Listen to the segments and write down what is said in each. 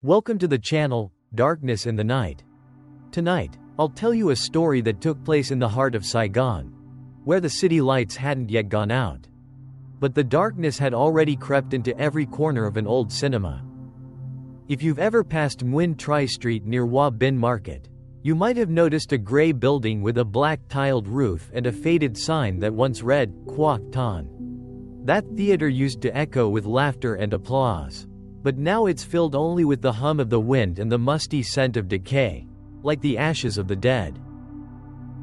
Welcome to the channel, Darkness in the Night. Tonight, I'll tell you a story that took place in the heart of Saigon, where the city lights hadn't yet gone out. But the darkness had already crept into every corner of an old cinema. If you've ever passed Nguyen Tri Street near Hoa Binh Market, you might have noticed a gray building with a black tiled roof and a faded sign that once read, Quoc Ton. That theater used to echo with laughter and applause. But now it's filled only with the hum of the wind and the musty scent of decay, like the ashes of the dead.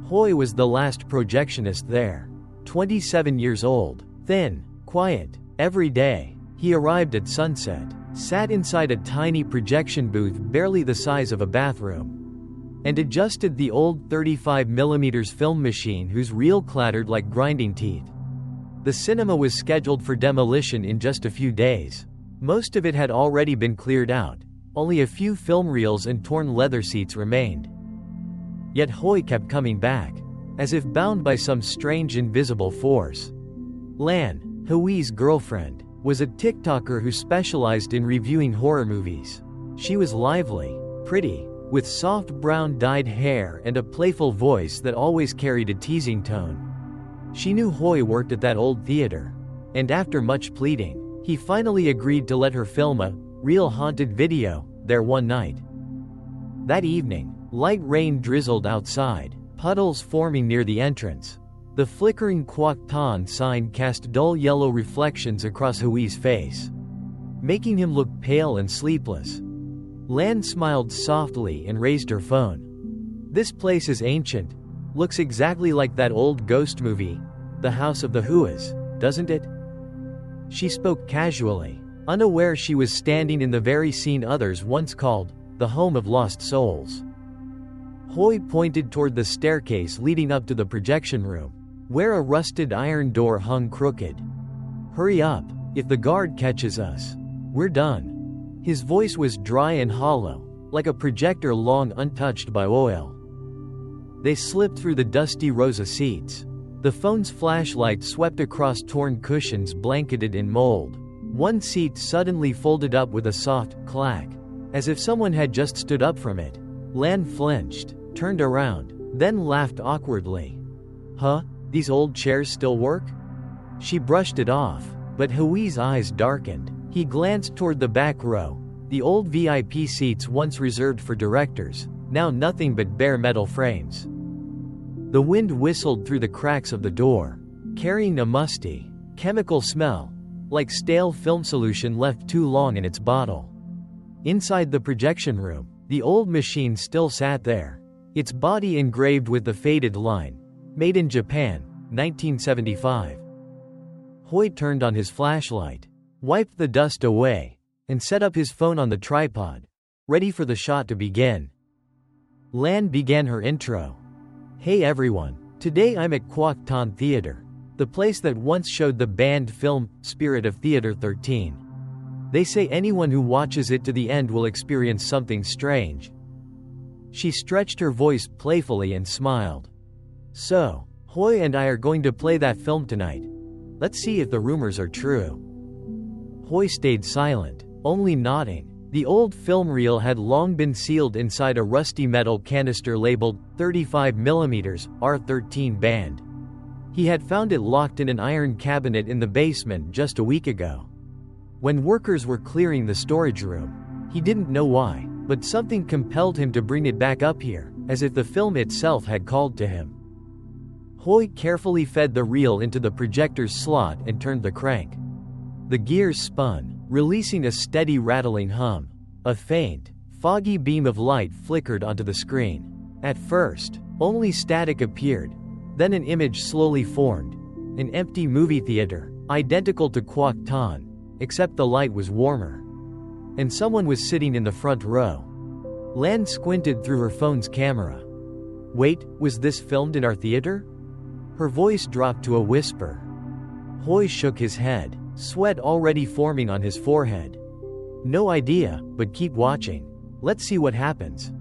Hoi was the last projectionist there. 27 years old, thin, quiet, every day. He arrived at sunset, sat inside a tiny projection booth barely the size of a bathroom, and adjusted the old 35mm film machine whose reel clattered like grinding teeth. The cinema was scheduled for demolition in just a few days. Most of it had already been cleared out, only a few film reels and torn leather seats remained. Yet Hoi kept coming back, as if bound by some strange invisible force. Lan, Hui's girlfriend, was a TikToker who specialized in reviewing horror movies. She was lively, pretty, with soft brown dyed hair and a playful voice that always carried a teasing tone. She knew Hoi worked at that old theater, and after much pleading, he finally agreed to let her film a real haunted video there one night. That evening, light rain drizzled outside, puddles forming near the entrance. The flickering Quoc Ton sign cast dull yellow reflections across Hui's face, making him look pale and sleepless. Lan smiled softly and raised her phone. "This place is ancient. Looks exactly like that old ghost movie, The House of the Huas, doesn't it?" She spoke casually, unaware she was standing in the very scene others once called the home of lost souls. Hoi pointed toward the staircase leading up to the projection room, where a rusted iron door hung crooked. "Hurry up, if the guard catches us, we're done." His voice was dry and hollow, like a projector long untouched by oil. They slipped through the dusty rows of seats. The phone's flashlight swept across torn cushions blanketed in mold. One seat suddenly folded up with a soft clack, as if someone had just stood up from it. Lan flinched, turned around, then laughed awkwardly. "Huh? These old chairs still work?" She brushed it off, but Hui's eyes darkened. He glanced toward the back row, the old VIP seats once reserved for directors, now nothing but bare metal frames. The wind whistled through the cracks of the door, carrying a musty, chemical smell, like stale film solution left too long in its bottle. Inside the projection room, the old machine still sat there, its body engraved with the faded line, "Made in Japan, 1975. Hoi turned on his flashlight, wiped the dust away, and set up his phone on the tripod, ready for the shot to begin. Lan began her intro. "Hey everyone, today I'm at Quoc Ton Theater, the place that once showed the banned film, Spirit of Theater 13. They say anyone who watches it to the end will experience something strange." She stretched her voice playfully and smiled. "So, Hoi and I are going to play that film tonight. Let's see if the rumors are true." Hoi stayed silent, only nodding. The old film reel had long been sealed inside a rusty metal canister labeled 35mm R13 band. He had found it locked in an iron cabinet in the basement just a week ago. When workers were clearing the storage room, he didn't know why, but something compelled him to bring it back up here, as if the film itself had called to him. Hoi carefully fed the reel into the projector's slot and turned the crank. The gears spun, releasing a steady rattling hum. A faint, foggy beam of light flickered onto the screen. At first, only static appeared, then an image slowly formed. An empty movie theater, identical to Quoc Ton, except the light was warmer. And someone was sitting in the front row. Lan squinted through her phone's camera. "Wait, was this filmed in our theater?" Her voice dropped to a whisper. Hoi shook his head, sweat already forming on his forehead. "No idea, but keep watching. Let's see what happens."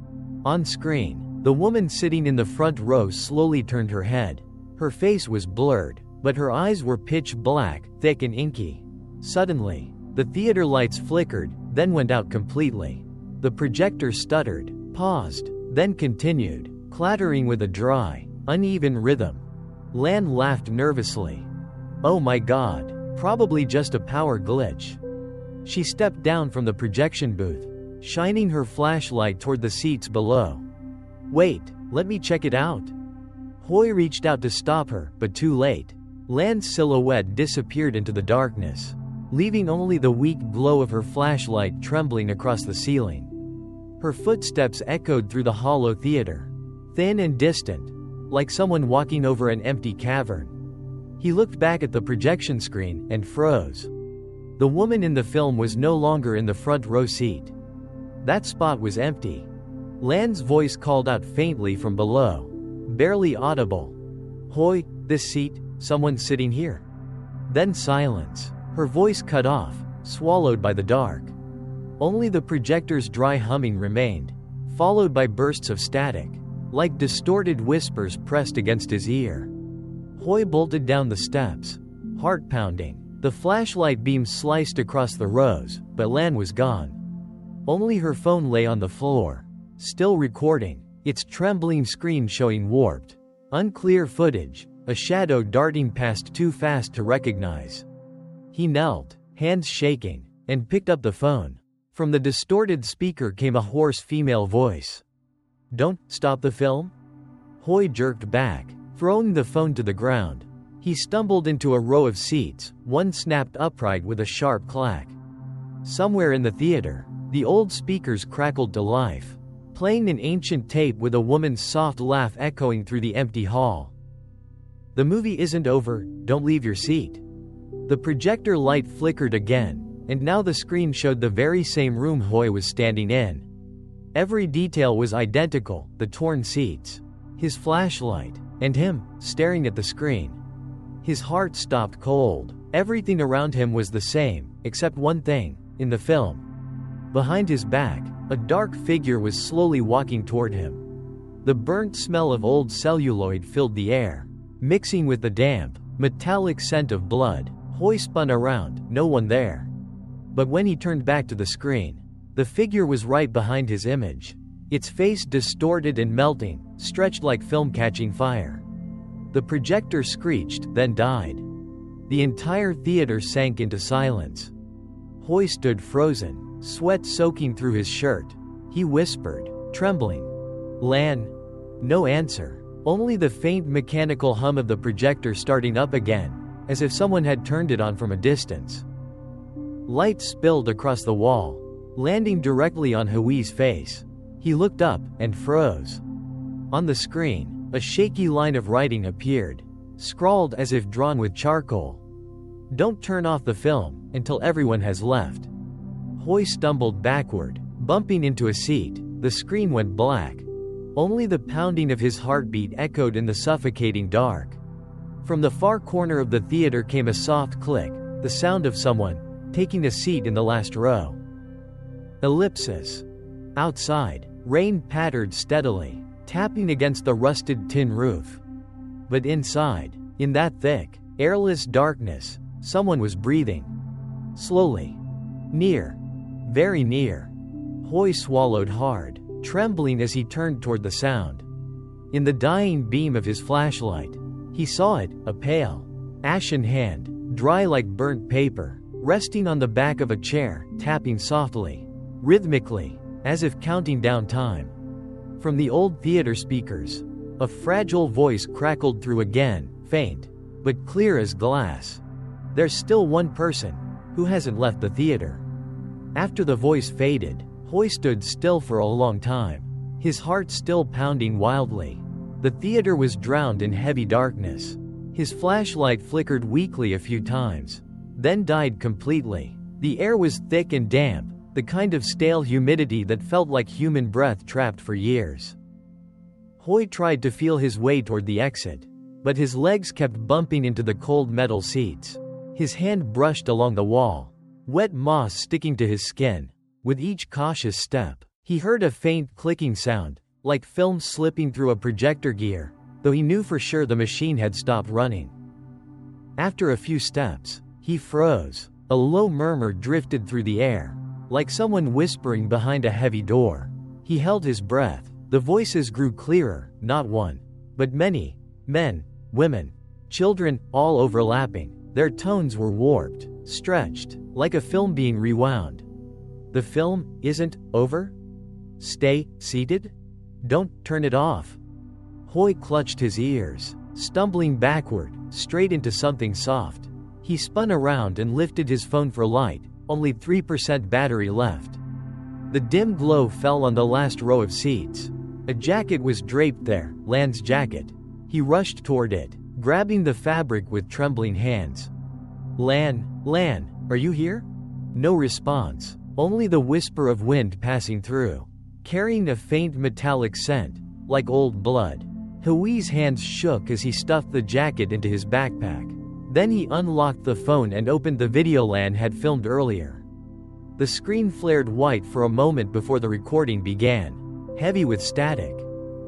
On screen, the woman sitting in the front row slowly turned her head. Her face was blurred, but her eyes were pitch black, thick and inky. Suddenly, the theater lights flickered, then went out completely. The projector stuttered, paused, then continued, clattering with a dry, uneven rhythm. Lan laughed nervously. "Oh my god, probably just a power glitch." She stepped down from the projection booth, shining her flashlight toward the seats below. "Wait, let me check it out." Hoi reached out to stop her, but too late. Lan's silhouette disappeared into the darkness, leaving only the weak glow of her flashlight trembling across the ceiling. Her footsteps echoed through the hollow theater, thin and distant, like someone walking over an empty cavern. He looked back at the projection screen and froze. The woman in the film was no longer in the front row seat. That spot was empty. Lan's voice called out faintly from below, barely audible. "Hoi, this seat, someone sitting here." Then silence. Her voice cut off, swallowed by the dark. Only the projector's dry humming remained, followed by bursts of static, like distorted whispers pressed against his ear. Hoi bolted down the steps, heart pounding. The flashlight beam sliced across the rows, but Lan was gone. Only her phone lay on the floor, still recording, its trembling screen showing warped, unclear footage, a shadow darting past too fast to recognize. He knelt, hands shaking, and picked up the phone. From the distorted speaker came a hoarse female voice. "Don't stop the film?" Hoi jerked back, throwing the phone to the ground. He stumbled into a row of seats, one snapped upright with a sharp clack. Somewhere in the theater, the old speakers crackled to life, playing an ancient tape with a woman's soft laugh echoing through the empty hall. "The movie isn't over, don't leave your seat." The projector light flickered again, and now the screen showed the very same room Hoi was standing in. Every detail was identical, the torn seats, his flashlight, and him, staring at the screen. His heart stopped cold. Everything around him was the same, except one thing, in the film. Behind his back, a dark figure was slowly walking toward him. The burnt smell of old celluloid filled the air, mixing with the damp, metallic scent of blood. Hoi spun around, no one there. But when he turned back to the screen, the figure was right behind his image, its face distorted and melting, stretched like film catching fire. The projector screeched, then died. The entire theater sank into silence. Hoi stood frozen, sweat soaking through his shirt. He whispered, trembling, "Lan." No answer, only the faint mechanical hum of the projector starting up again, as if someone had turned it on from a distance. Light spilled across the wall, landing directly on Hoi's face. He looked up and froze. On the screen, a shaky line of writing appeared, scrawled as if drawn with charcoal. "Don't turn off the film until everyone has left." Hoi stumbled backward, bumping into a seat. The screen went black. Only the pounding of his heartbeat echoed in the suffocating dark. From the far corner of the theater came a soft click, the sound of someone taking a seat in the last row. Ellipsis. Outside, rain pattered steadily, tapping against the rusted tin roof. But inside, in that thick, airless darkness, someone was breathing. Slowly. Near. Very near. Hoi swallowed hard, trembling as he turned toward the sound. In the dying beam of his flashlight, he saw it, a pale, ashen hand, dry like burnt paper, resting on the back of a chair, tapping softly, rhythmically, as if counting down time. From the old theater speakers, a fragile voice crackled through again, faint, but clear as glass. "There's still one person who hasn't left the theater." After the voice faded, Hoi stood still for a long time, his heart still pounding wildly. The theater was drowned in heavy darkness. His flashlight flickered weakly a few times, then died completely. The air was thick and damp, the kind of stale humidity that felt like human breath trapped for years. Hoi tried to feel his way toward the exit, but his legs kept bumping into the cold metal seats. His hand brushed along the wall, wet moss sticking to his skin. With each cautious step, he heard a faint clicking sound, like film slipping through a projector gear, though he knew for sure the machine had stopped running. After a few steps, he froze. A low murmur drifted through the air. like someone whispering behind a heavy door. He held his breath. The voices grew clearer, not one, but many. Men, women, children, all overlapping. Their tones were warped, stretched, like a film being rewound. The film isn't over? Stay seated? Don't turn it off. Hoy clutched his ears, stumbling backward, straight into something soft. He spun around and lifted his phone for light, only 3% battery left. The dim glow fell on the last row of seats. A jacket was draped there, Lan's jacket. He rushed toward it, grabbing the fabric with trembling hands. Lan, are you here? No response, only the whisper of wind passing through, carrying a faint metallic scent, like old blood. Hui's hands shook as he stuffed the jacket into his backpack. Then he unlocked the phone and opened the video Lan had filmed earlier. The screen flared white for a moment before the recording began, heavy with static.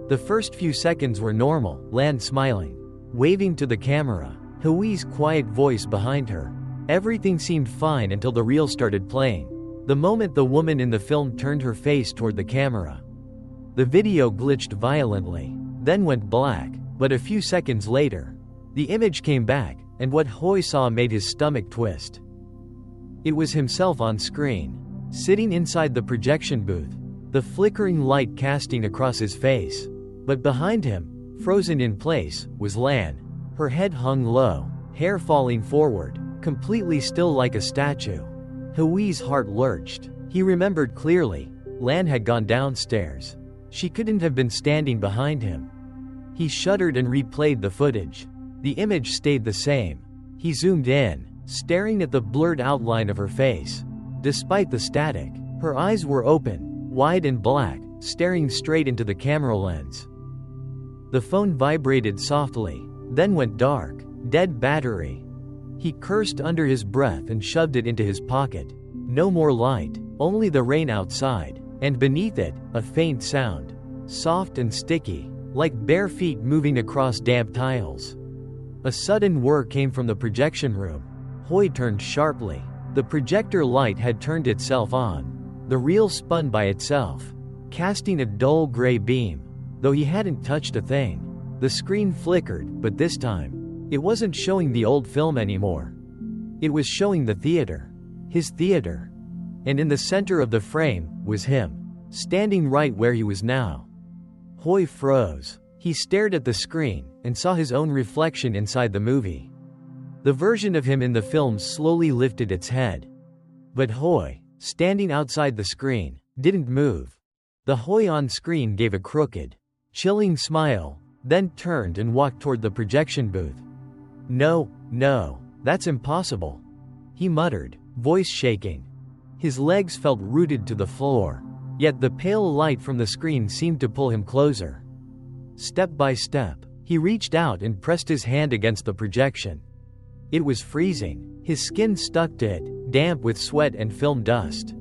The first few seconds were normal, Lan smiling, waving to the camera, Hui's quiet voice behind her. Everything seemed fine until the reel started playing. The moment the woman in the film turned her face toward the camera, the video glitched violently, then went black, but a few seconds later, the image came back, and what Hoy saw made his stomach twist. It was himself on screen, sitting inside the projection booth, the flickering light casting across his face. But behind him, frozen in place, was Lan. Her head hung low, hair falling forward, completely still like a statue. Hui's heart lurched. He remembered clearly, Lan had gone downstairs. She couldn't have been standing behind him. He shuddered and replayed the footage. The image stayed the same. He zoomed in, staring at the blurred outline of her face. Despite the static, her eyes were open, wide and black, staring straight into the camera lens. The phone vibrated softly, then went dark, dead battery. He cursed under his breath and shoved it into his pocket. No more light, only the rain outside, and beneath it, a faint sound, soft and sticky, like bare feet moving across damp tiles. A sudden whir came from the projection room. Hoy turned sharply. The projector light had turned itself on. The reel spun by itself, casting a dull gray beam, though he hadn't touched a thing. The screen flickered, but this time, it wasn't showing the old film anymore. It was showing the theater. His theater. And in the center of the frame was him, standing right where he was now. Hoy froze. He stared at the screen and saw his own reflection inside the movie. The version of him in the film slowly lifted its head. But Hoy, standing outside the screen, didn't move. The Hoy on screen gave a crooked, chilling smile, then turned and walked toward the projection booth. No, that's impossible," he muttered, voice shaking. His legs felt rooted to the floor, yet the pale light from the screen seemed to pull him closer. Step by step, he reached out and pressed his hand against the projection. It was freezing. His skin stuck to it, damp with sweat and film dust.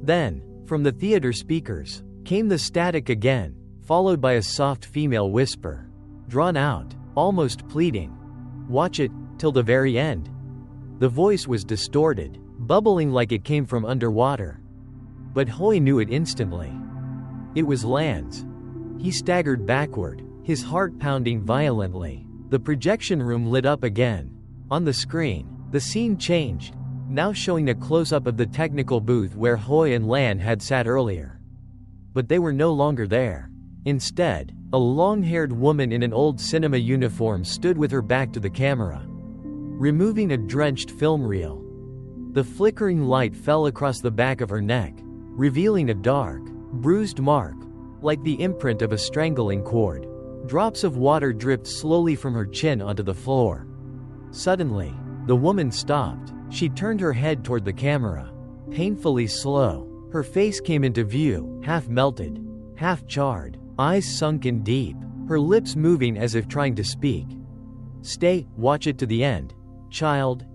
Then, from the theater speakers, came the static again, followed by a soft female whisper, drawn out, almost pleading. "Watch it, till the very end." The voice was distorted, bubbling like it came from underwater. But Hoy knew it instantly. It was Lan's. He staggered backward, his heart pounding violently. The projection room lit up again. On the screen, the scene changed, now showing a close-up of the technical booth where Hoy and Lan had sat earlier. But they were no longer there. Instead, a long-haired woman in an old cinema uniform stood with her back to the camera, removing a drenched film reel. The flickering light fell across the back of her neck, revealing a dark, bruised mark, like the imprint of a strangling cord. Drops of water dripped slowly from her chin onto the floor. Suddenly, the woman stopped. She turned her head toward the camera. Painfully slow, her face came into view, half melted, half charred, eyes sunken deep, her lips moving as if trying to speak. "Stay, watch it to the end, child."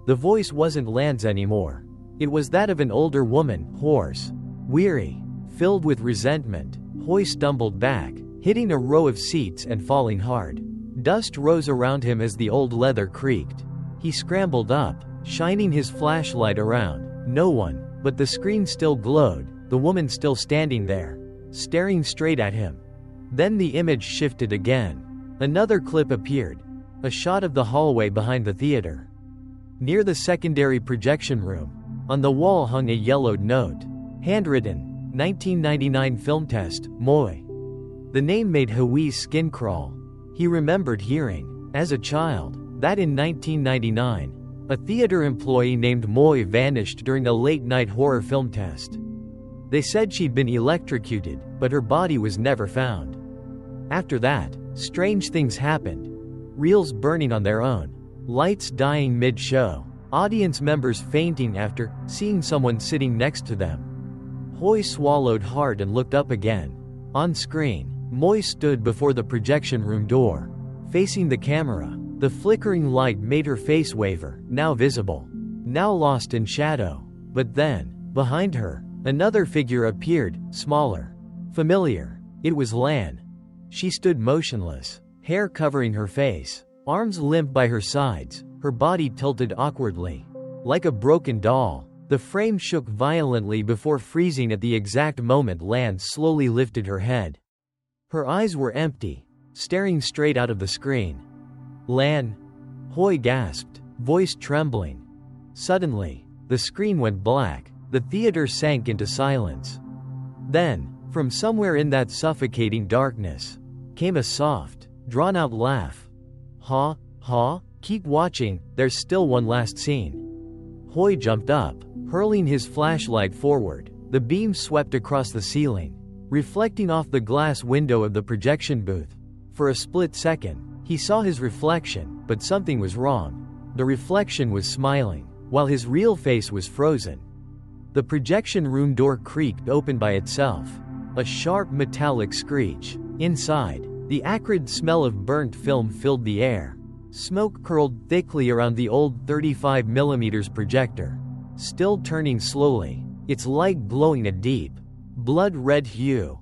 The voice wasn't Lan's anymore. It was that of an older woman, hoarse, weary, filled with resentment. Hoy stumbled back, hitting a row of seats and falling hard. Dust rose around him as the old leather creaked. He scrambled up, shining his flashlight around. No one, But the screen still glowed, the woman still standing there, staring straight at him. Then the image shifted again. Another clip appeared. A shot of the hallway behind the theater. Near the secondary projection room, on the wall hung a yellowed note. Handwritten, 1999 film test, Moi. The name made Hui's skin crawl. He remembered hearing, as a child, that in 1999, a theater employee named Moi vanished during a late-night horror film test. They said she'd been electrocuted, but her body was never found. After that, strange things happened. Reels burning on their own, lights dying mid-show, audience members fainting after seeing someone sitting next to them. Hui swallowed hard and looked up again. On screen, Moi stood before the projection room door, facing the camera. The flickering light made her face waver, now visible, now lost in shadow. But then, behind her, another figure appeared, smaller, familiar. It was Lan. She stood motionless, hair covering her face, arms limp by her sides, her body tilted awkwardly. Like a broken doll, the frame shook violently before freezing at the exact moment Lan slowly lifted her head. Her eyes were empty, staring straight out of the screen. Lan? Hui gasped, voice trembling. Suddenly, the screen went black, the theater sank into silence. Then, from somewhere in that suffocating darkness, came a soft, drawn-out laugh. Ha, ha, keep watching, there's still one last scene. Hui jumped up, hurling his flashlight forward. The beam swept across the ceiling, reflecting off the glass window of the projection booth. For a split second, he saw his reflection, but something was wrong. The reflection was smiling, while his real face was frozen. The projection room door creaked open by itself. A sharp metallic screech. Inside, the acrid smell of burnt film filled the air. Smoke curled thickly around the old 35mm projector, still turning slowly, its light glowing a deep, blood-red hue.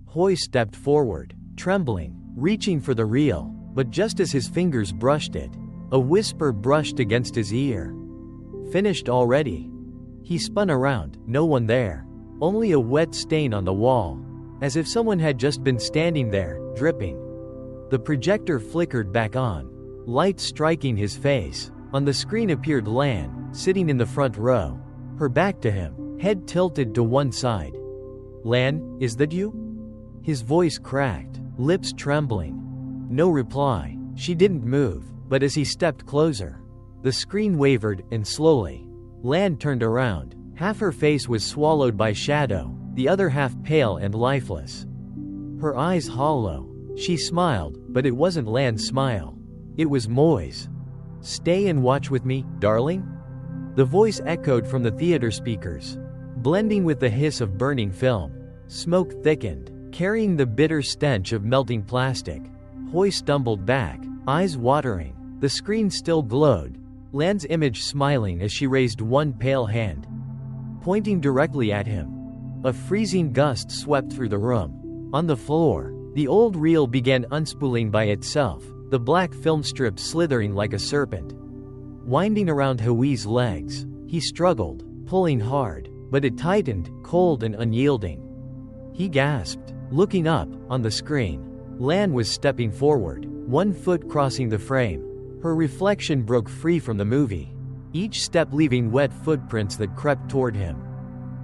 Hui stepped forward, trembling, reaching for the reel, but just as his fingers brushed it, a whisper brushed against his ear. Finished already? He spun around, no one there. Only a wet stain on the wall, as if someone had just been standing there, dripping. The projector flickered back on, light striking his face. On the screen appeared Lan, sitting in the front row, her back to him, head tilted to one side. Lan, is that you? His voice cracked, lips trembling. No reply. She didn't move, but as he stepped closer, the screen wavered, and slowly, Lan turned around. Half her face was swallowed by shadow, the other half pale and lifeless. Her eyes hollow. She smiled, but it wasn't Lan's smile. It was Moi's. Stay and watch with me, darling? The voice echoed from the theater speakers, blending with the hiss of burning film. Smoke thickened, carrying the bitter stench of melting plastic. Hui stumbled back, eyes watering. The screen still glowed, Lan's image smiling as she raised one pale hand, pointing directly at him. A freezing gust swept through the room. On the floor, the old reel began unspooling by itself, the black film strip slithering like a serpent, winding around Hui's legs. He struggled, pulling hard, but it tightened, cold and unyielding. He gasped, looking up. On the screen, Lan was stepping forward, one foot crossing the frame. Her reflection broke free from the movie, each step leaving wet footprints that crept toward him.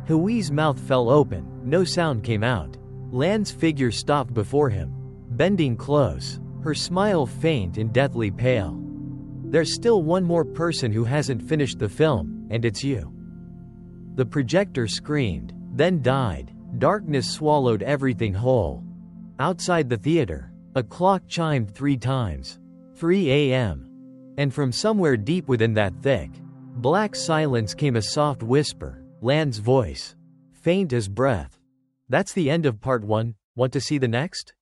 Hui's mouth fell open, no sound came out. Lan's figure stopped before him, bending close, her smile faint and deathly pale. There's still one more person who hasn't finished the film, and it's you. The projector screamed, then died. Darkness swallowed everything whole. Outside the theater, a clock chimed 3 times. 3 a.m. And from somewhere deep within that thick, black silence came a soft whisper, Lan's voice, faint as breath. That's the end of part 1, want to see the next?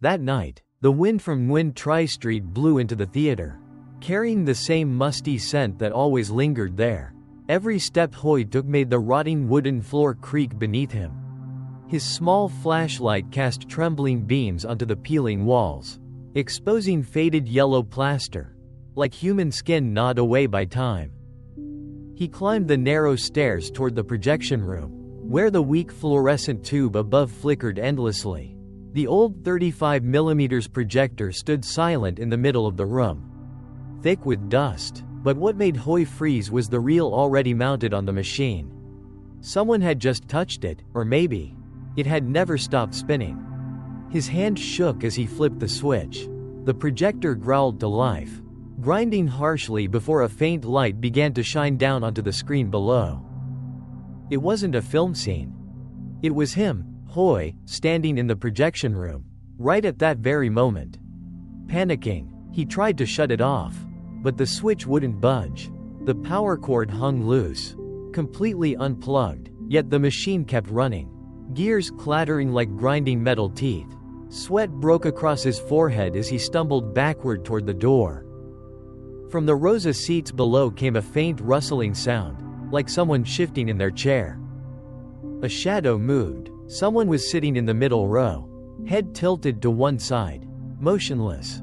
That night, the wind from Nguyen Tri Street blew into the theater, carrying the same musty scent that always lingered there. Every step Hui took made the rotting wooden floor creak beneath him. His small flashlight cast trembling beams onto the peeling walls, exposing faded yellow plaster, like human skin gnawed away by time. He climbed the narrow stairs toward the projection room, where the weak fluorescent tube above flickered endlessly. The old 35mm projector stood silent in the middle of the room, thick with dust. But what made Hoy freeze was the reel already mounted on the machine. Someone had just touched it, or maybe it had never stopped spinning. His hand shook as he flipped the switch. The projector growled to life, grinding harshly before a faint light began to shine down onto the screen below. It wasn't a film scene. It was him, Hoy, standing in the projection room, right at that very moment. Panicking, he tried to shut it off, but the switch wouldn't budge. The power cord hung loose, completely unplugged, yet the machine kept running, gears clattering like grinding metal teeth. Sweat broke across his forehead as he stumbled backward toward the door. From the rows of seats below came a faint rustling sound, like someone shifting in their chair. A shadow moved. Someone was sitting in the middle row, head tilted to one side, motionless.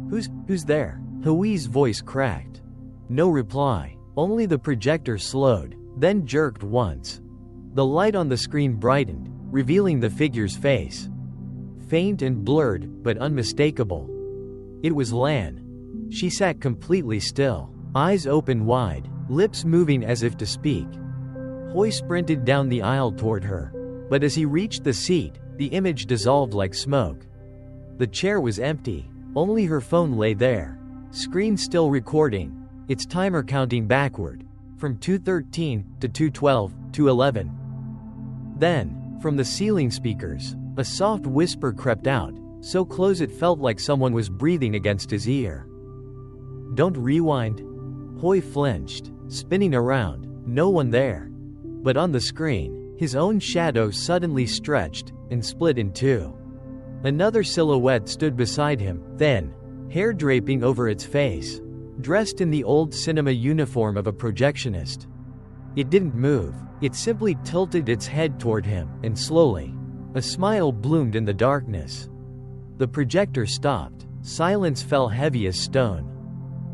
Who's there? Hoi's voice cracked. No reply, only the projector slowed, then jerked once. The light on the screen brightened, revealing the figure's face. Faint and blurred, but unmistakable. It was Lan. She sat completely still, eyes open wide, lips moving as if to speak. Hoy sprinted down the aisle toward her, but as he reached the seat, the image dissolved like smoke. The chair was empty, only her phone lay there. Screen still recording, its timer counting backward, from 2:13 to 2:12 to 11. Then, from the ceiling speakers, a soft whisper crept out, so close it felt like someone was breathing against his ear. "Don't rewind." Hoy flinched, spinning around, no one there. But on the screen, his own shadow suddenly stretched and split in two. Another silhouette stood beside him, thin, hair draping over its face, dressed in the old cinema uniform of a projectionist. It didn't move, it simply tilted its head toward him, and slowly, a smile bloomed in the darkness. The projector stopped, silence fell heavy as stone.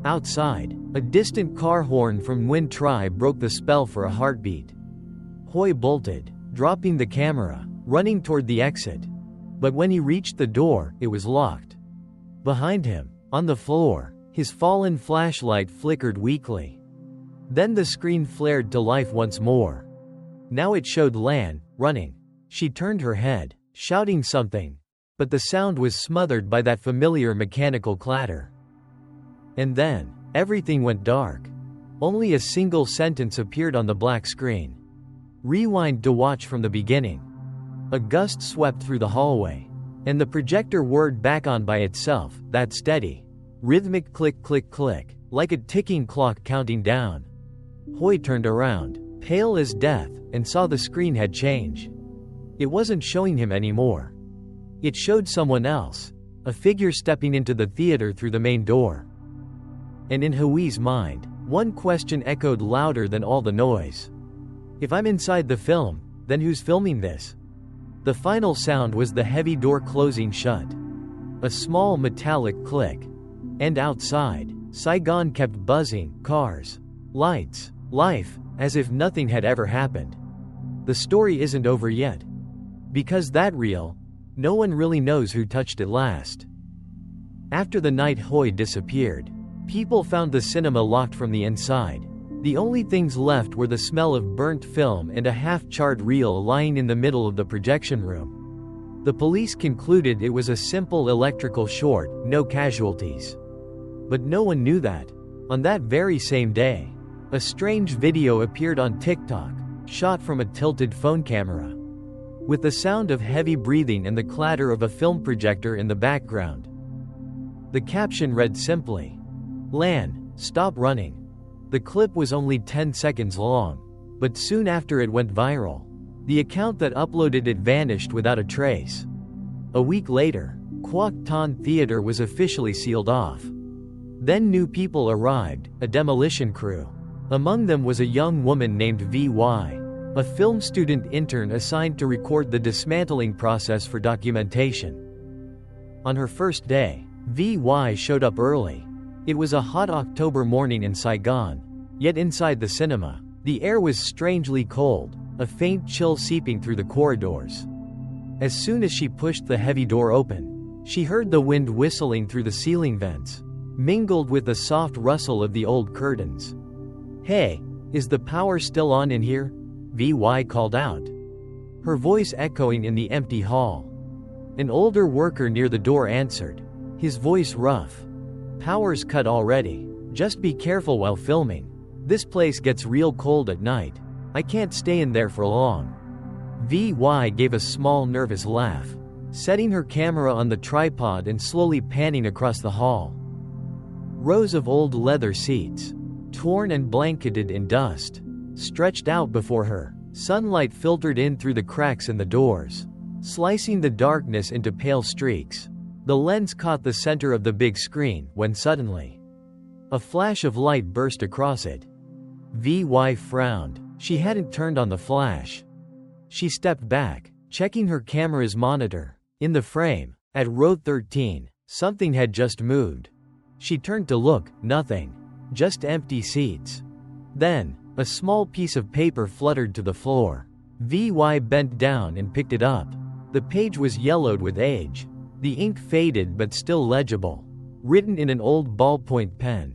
Outside, a distant car horn from Wind Tri broke the spell for a heartbeat. Hoy bolted, dropping the camera, running toward the exit. But when he reached the door, it was locked. Behind him, on the floor, his fallen flashlight flickered weakly. Then the screen flared to life once more. Now it showed Lan, running. She turned her head, shouting something, but the sound was smothered by that familiar mechanical clatter. And then, everything went dark. Only a single sentence appeared on the black screen. "Rewind to watch from the beginning." A gust swept through the hallway, and the projector whirred back on by itself, that steady, rhythmic click click click, like a ticking clock counting down. Hoy turned around, pale as death, and saw the screen had changed. It wasn't showing him anymore. It showed someone else, a figure stepping into the theater through the main door. And in Hoi's mind, one question echoed louder than all the noise. If I'm inside the film, then who's filming this? The final sound was the heavy door closing shut. A small metallic click. And outside, Saigon kept buzzing, cars, lights, life, as if nothing had ever happened. The story isn't over yet. Because that reel, no one really knows who touched it last. After the night Hoy disappeared, people found the cinema locked from the inside. The only things left were the smell of burnt film and a half-charred reel lying in the middle of the projection room. The police concluded it was a simple electrical short, no casualties. But no one knew that. On that very same day, a strange video appeared on TikTok, shot from a tilted phone camera, with the sound of heavy breathing and the clatter of a film projector in the background. The caption read simply, "Lan, stop running." The clip was only 10 seconds long, but soon after it went viral. The account that uploaded it vanished without a trace. A week later, Quoc Ton Theater was officially sealed off. Then new people arrived, a demolition crew. Among them was a young woman named VY, a film student intern assigned to record the dismantling process for documentation. On her first day, VY showed up early. It was a hot October morning in Saigon, yet inside the cinema, The air was strangely cold, a faint chill seeping through the corridors. As soon as she pushed the heavy door open, she heard the wind whistling through the ceiling vents, mingled with the soft rustle of the old curtains. "Hey, is the power still on in here?" Vi called out, her voice echoing in the empty hall. An older worker near the door answered, his voice rough. "Power's cut already. Just be careful while filming. This place gets real cold at night. I can't stay in there for long." Vi gave a small nervous laugh, setting her camera on the tripod and slowly panning across the hall. Rows of old leather seats, torn and blanketed in dust, stretched out before her. Sunlight filtered in through the cracks in the doors, slicing the darkness into pale streaks. The lens caught the center of the big screen when suddenly a flash of light burst across it. Vi frowned. She hadn't turned on the flash. She stepped back, checking her camera's monitor. In the frame, at row 13, something had just moved. She turned to look, nothing. Just empty seats. Then, a small piece of paper fluttered to the floor. Vi bent down and picked it up. The page was yellowed with age. The ink faded but still legible. Written in an old ballpoint pen.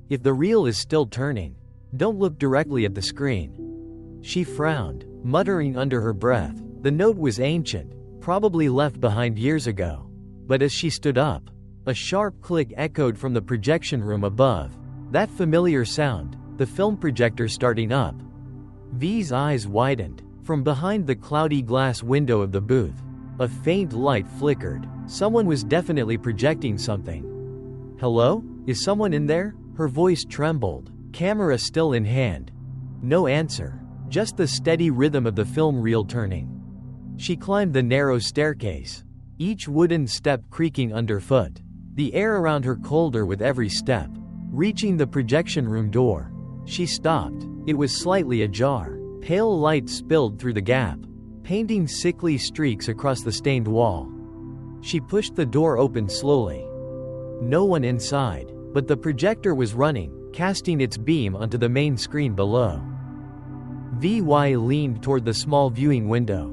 "If the reel is still turning, don't look directly at the screen." She frowned, muttering under her breath. The note was ancient, probably left behind years ago. But as she stood up, a sharp click echoed from the projection room above. That familiar sound, the film projector starting up. V's eyes widened. From behind the cloudy glass window of the booth, a faint light flickered. Someone was definitely projecting something. "Hello? Is someone in there?" Her voice trembled, camera still in hand. No answer, just the steady rhythm of the film reel turning. She climbed the narrow staircase, each wooden step creaking underfoot. The air around her colder with every step. Reaching the projection room door, she stopped. It was slightly ajar. Pale light spilled through the gap, painting sickly streaks across the stained wall. She pushed the door open slowly. No one inside, but the projector was running, casting its beam onto the main screen below. Vi leaned toward the small viewing window,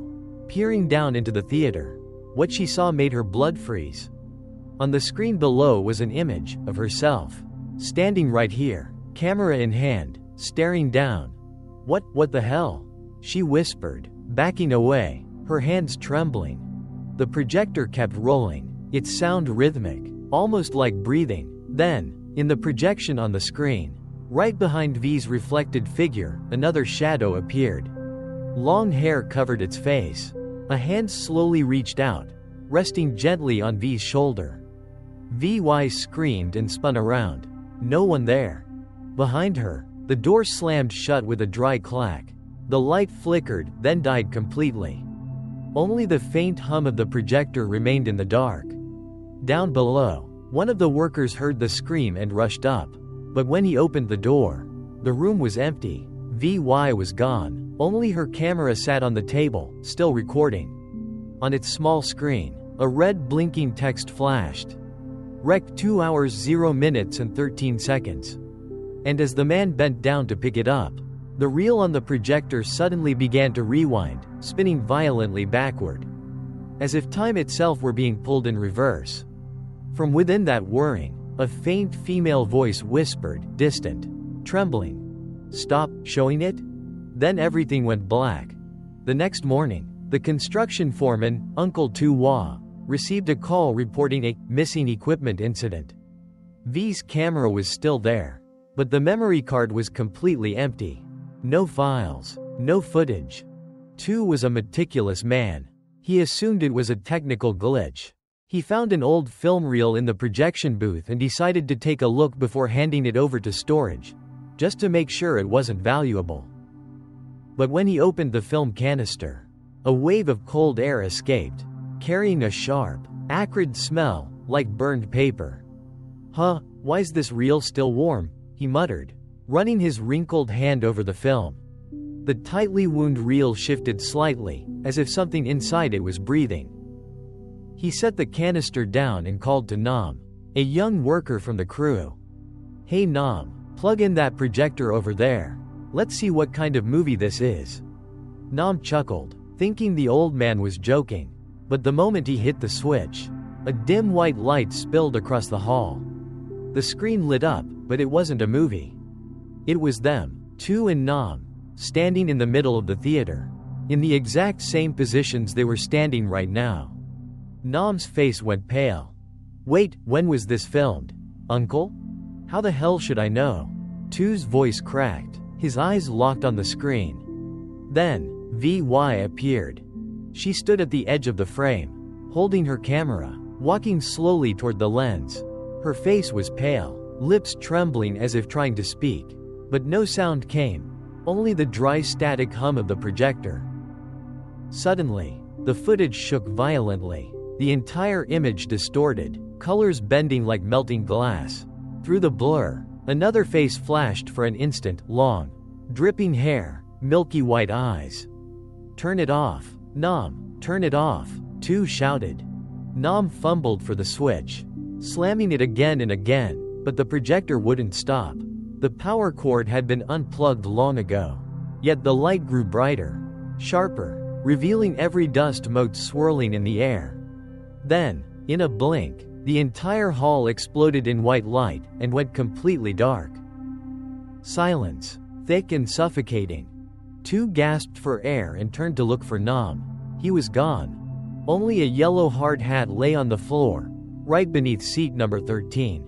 peering down into the theater. What she saw made her blood freeze. On the screen below was an image of herself, standing right here, camera in hand, staring down. What the hell?" she whispered, backing away, her hands trembling. The projector kept rolling, its sound rhythmic, almost like breathing. Then, in the projection on the screen, right behind V's reflected figure, another shadow appeared. Long hair covered its face. A hand slowly reached out, resting gently on V's shoulder. Vi screamed and spun around. No one there. Behind her, the door slammed shut with a dry clack. The light flickered, then died completely. Only the faint hum of the projector remained in the dark. Down below, one of the workers heard the scream and rushed up. But when he opened the door, the room was empty. Vi was gone. Only her camera sat on the table, still recording. On its small screen, a red blinking text flashed. "Wreck 2 hours 0 minutes and 13 seconds. And as the man bent down to pick it up, the reel on the projector suddenly began to rewind, spinning violently backward, as if time itself were being pulled in reverse. From within that whirring, a faint female voice whispered, distant, trembling, "Stop showing it?" Then everything went black. The next morning, the construction foreman, Uncle Tu Hua, received a call reporting a missing equipment incident. V's camera was still there, but the memory card was completely empty. No files, no footage. Tu was a meticulous man. He assumed it was a technical glitch. He found an old film reel in the projection booth and decided to take a look before handing it over to storage, just to make sure it wasn't valuable. But when he opened the film canister, a wave of cold air escaped, carrying a sharp, acrid smell, like burned paper. "Huh, why's this reel still warm?" he muttered, running his wrinkled hand over the film. The tightly wound reel shifted slightly, as if something inside it was breathing. He set the canister down and called to Nam, a young worker from the crew. "Hey Nam, plug in that projector over there." Let's see what kind of movie this is." Nam chuckled, thinking the old man was joking. But the moment he hit the switch, a dim white light spilled across the hall. The screen lit up, but it wasn't a movie. It was them, Tu and Nam, standing in the middle of the theater, in the exact same positions they were standing right now. Nam's face went pale. "Wait, when was this filmed? Uncle? How the hell should I know?" Tu's voice cracked, his eyes locked on the screen. Then, Vi appeared. She stood at the edge of the frame, holding her camera, walking slowly toward the lens. Her face was pale, lips trembling as if trying to speak. But no sound came, only the dry static hum of the projector. Suddenly, the footage shook violently, the entire image distorted, colors bending like melting glass. Through the blur, another face flashed for an instant, long, dripping hair, milky white eyes. "Turn it off, Nam, turn it off," Tu shouted. Nam fumbled for the switch, slamming it again and again, but the projector wouldn't stop. The power cord had been unplugged long ago. Yet the light grew brighter, sharper, revealing every dust mote swirling in the air. Then, in a blink, the entire hall exploded in white light and went completely dark. Silence, thick and suffocating. Tu gasped for air and turned to look for Nam. He was gone. Only a yellow hard hat lay on the floor, right beneath seat number 13.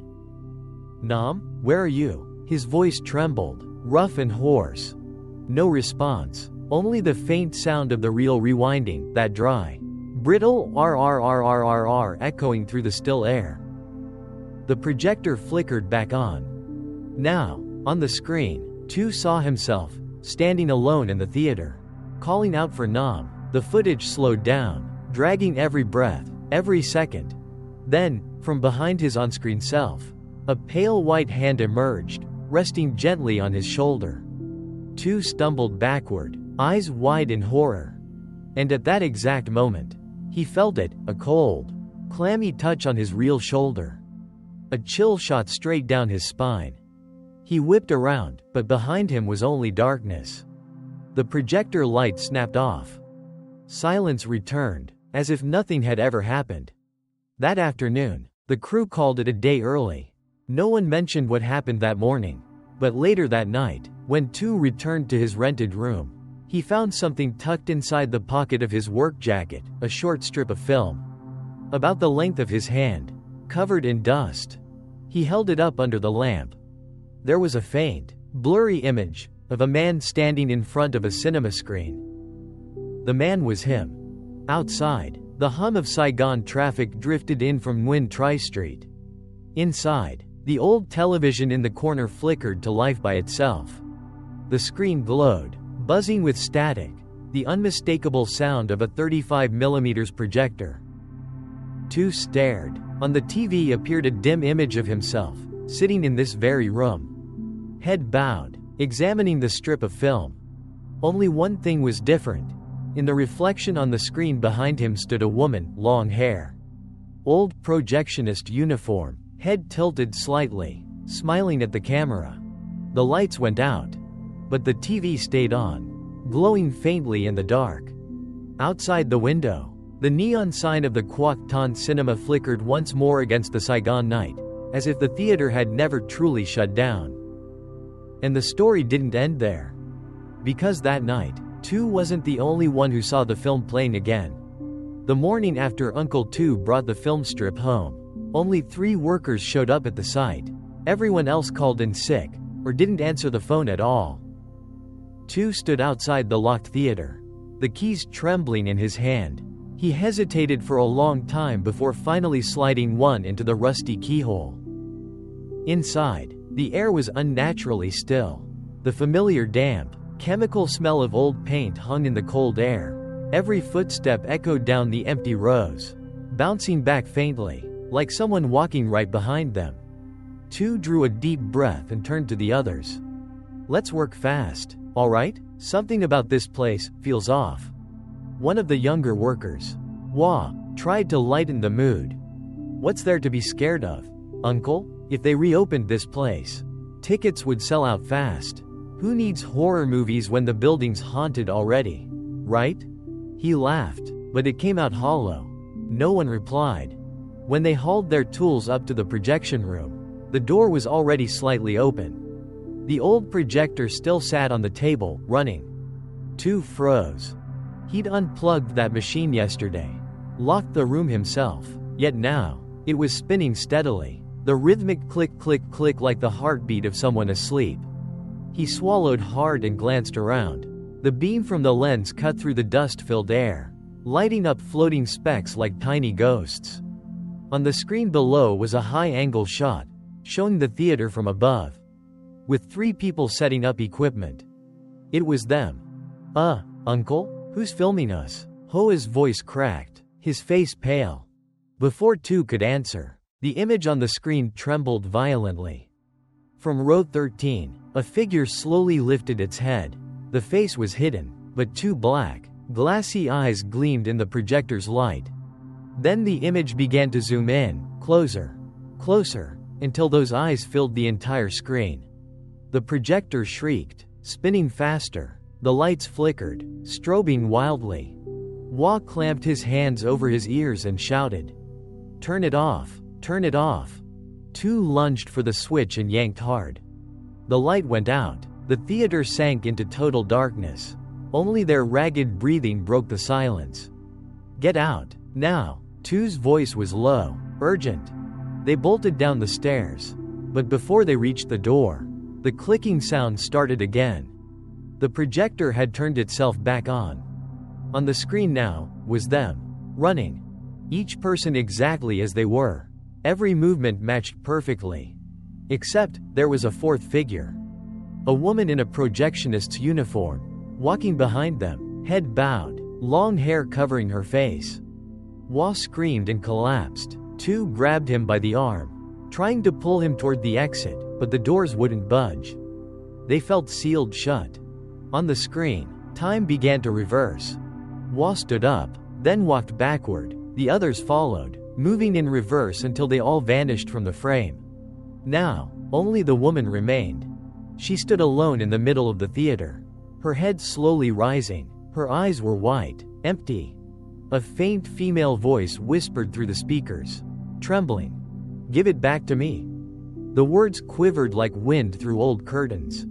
"Nam, where are you?" His voice trembled, rough and hoarse. No response, only the faint sound of the reel rewinding, that dry, brittle RRRRRR echoing through the still air. The projector flickered back on. Now, on the screen, Tu saw himself, standing alone in the theater, calling out for Nam. The footage slowed down, dragging every breath, every second. Then, from behind his on-screen self, a pale white hand emerged, resting gently on his shoulder. Tu stumbled backward, eyes wide in horror. And at that exact moment, he felt it, a cold, clammy touch on his real shoulder. A chill shot straight down his spine. He whipped around, but behind him was only darkness. The projector light snapped off. Silence returned, as if nothing had ever happened. That afternoon, the crew called it a day early. No one mentioned what happened that morning. But later that night, when Tu returned to his rented room, he found something tucked inside the pocket of his work jacket, a short strip of film. About the length of his hand, covered in dust. He held it up under the lamp. There was a faint, blurry image of a man standing in front of a cinema screen. The man was him. Outside, the hum of Saigon traffic drifted in from Nguyen Tri Street. Inside, the old television in the corner flickered to life by itself. The screen glowed, buzzing with static, the unmistakable sound of a 35mm projector. Tu stared. On the TV appeared a dim image of himself, sitting in this very room. Head bowed, examining the strip of film. Only one thing was different. In the reflection on the screen behind him stood a woman, long hair. Old projectionist uniform, head tilted slightly, smiling at the camera. The lights went out. But the TV stayed on, glowing faintly in the dark. Outside the window, the neon sign of the Quoc Ton Cinema flickered once more against the Saigon night, as if the theater had never truly shut down. And the story didn't end there. Because that night, Tu wasn't the only one who saw the film playing again. The morning after Uncle Tu brought the film strip home, only 3 workers showed up at the site. Everyone else called in sick, or didn't answer the phone at all. Tu stood outside the locked theater, the keys trembling in his hand. He hesitated for a long time before finally sliding one into the rusty keyhole. Inside, the air was unnaturally still. The familiar damp, chemical smell of old paint hung in the cold air. Every footstep echoed down the empty rows, bouncing back faintly, like someone walking right behind them. Tu drew a deep breath and turned to the others. "Let's work fast, all right? Something about this place feels off." One of the younger workers, Wah, tried to lighten the mood. "What's there to be scared of, Uncle? If they reopened this place, tickets would sell out fast. Who needs horror movies when the building's haunted already? Right? He laughed, but it came out hollow. No one replied. When they hauled their tools up to the projection room, the door was already slightly open. The old projector still sat on the table, running. Two froze. He'd unplugged that machine yesterday, locked the room himself, yet now, it was spinning steadily, the rhythmic click-click-click like the heartbeat of someone asleep. He swallowed hard and glanced around. The beam from the lens cut through the dust-filled air, lighting up floating specks like tiny ghosts. On the screen below was a high-angle shot, showing the theater from above, with 3 people setting up equipment. It was them. Uncle? Who's filming us? Hoa's voice cracked, his face pale. Before 2 could answer, the image on the screen trembled violently. From row 13, a figure slowly lifted its head. The face was hidden, but 2 black, glassy eyes gleamed in the projector's light. Then the image began to zoom in, closer, closer, until those eyes filled the entire screen. The projector shrieked, spinning faster. The lights flickered, strobing wildly. Hua clamped his hands over his ears and shouted, "Turn it off! Turn it off!" 2 lunged for the switch and yanked hard. The light went out. The theater sank into total darkness. Only their ragged breathing broke the silence. "Get out, now!" 2's voice was low, urgent. They bolted down the stairs. But before they reached the door, the clicking sound started again. The projector had turned itself back on. On the screen now, was them, running. Each person exactly as they were. Every movement matched perfectly. Except, there was a 4th figure. A woman in a projectionist's uniform, walking behind them, head bowed, long hair covering her face. Hua screamed and collapsed. 2 grabbed him by the arm, trying to pull him toward the exit, but the doors wouldn't budge. They felt sealed shut. On the screen, time began to reverse. Hua stood up, then walked backward. The others followed, moving in reverse until they all vanished from the frame. Now, only the woman remained. She stood alone in the middle of the theater, her head slowly rising. Her eyes were white, empty. A faint female voice whispered through the speakers, trembling, "Give it back to me." The words quivered like wind through old curtains.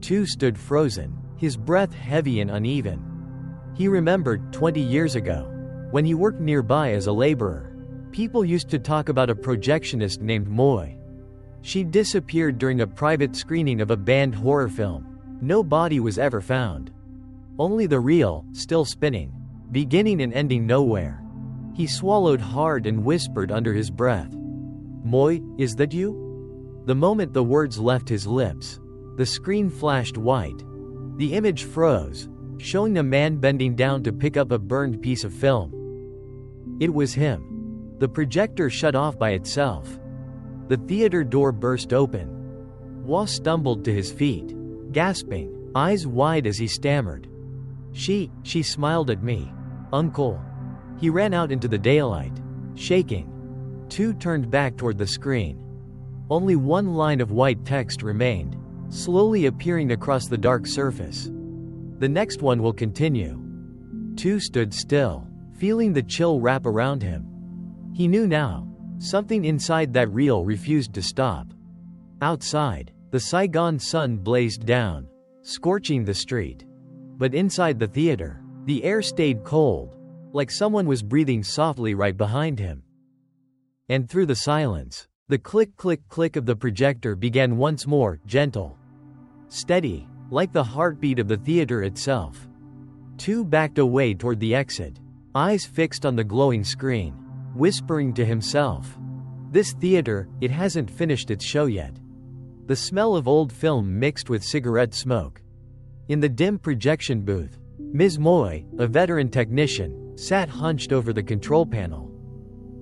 2 stood frozen, his breath heavy and uneven. He remembered 20 years ago, when he worked nearby as a laborer. People used to talk about a projectionist named Moy. She disappeared during a private screening of a banned horror film. No body was ever found. Only the reel, still spinning, beginning and ending nowhere. He swallowed hard and whispered under his breath, "Moy, is that you?" The moment the words left his lips, the screen flashed white. The image froze, showing a man bending down to pick up a burned piece of film. It was him. The projector shut off by itself. The theater door burst open. Hua stumbled to his feet, gasping, eyes wide as he stammered, She smiled at me. Uncle." He ran out into the daylight, shaking. 2 turned back toward the screen. Only 1 line of white text remained, slowly appearing across the dark surface. "The next one will continue." 2 stood still, feeling the chill wrap around him. He knew now, something inside that reel refused to stop. Outside, the Saigon sun blazed down, scorching the street. But inside the theater, the air stayed cold, like someone was breathing softly right behind him. And through the silence, the click-click-click of the projector began once more, gentle, steady, like the heartbeat of the theater itself. 2 backed away toward the exit, eyes fixed on the glowing screen, whispering to himself, "This theater, it hasn't finished its show yet." The smell of old film mixed with cigarette smoke. In the dim projection booth, Ms. Moy, a veteran technician, sat hunched over the control panel.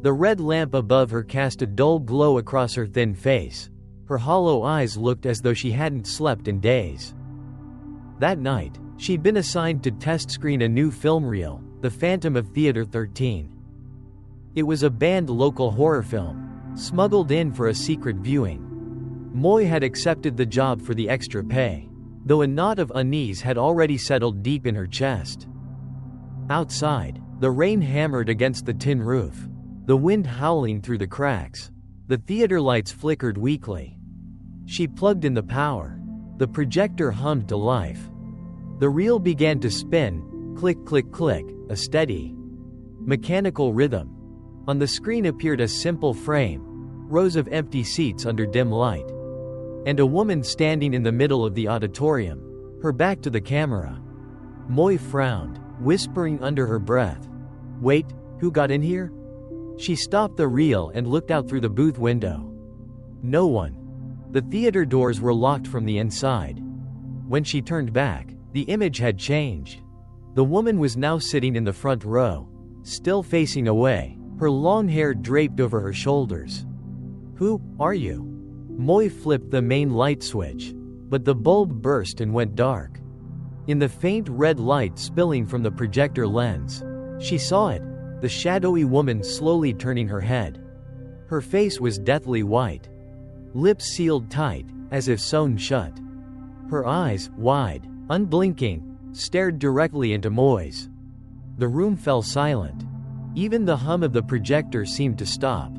The red lamp above her cast a dull glow across her thin face. Her hollow eyes looked as though she hadn't slept in days. That night, she'd been assigned to test screen a new film reel, The Phantom of Theater 13. It was a banned local horror film, smuggled in for a secret viewing. Moy had accepted the job for the extra pay. though a knot of unease had already settled deep in her chest. Outside, the rain hammered against the tin roof, the wind howling through the cracks. The theater lights flickered weakly. She plugged in the power. The projector hummed to life. The reel began to spin, click click click, a steady, mechanical rhythm. On the screen appeared a simple frame, rows of empty seats under dim light, and a woman standing in the middle of the auditorium, her back to the camera. Moy frowned, whispering under her breath, "Wait, who got in here?" She stopped the reel and looked out through the booth window. No one. The theater doors were locked from the inside. When she turned back, the image had changed. The woman was now sitting in the front row, still facing away, her long hair draped over her shoulders. "Who are you?" Moy flipped the main light switch, but the bulb burst and went dark. In the faint red light spilling from the projector lens, she saw it, the shadowy woman slowly turning her head. Her face was deathly white, lips sealed tight, as if sewn shut. Her eyes, wide, unblinking, stared directly into Moy's. The room fell silent. Even the hum of the projector seemed to stop.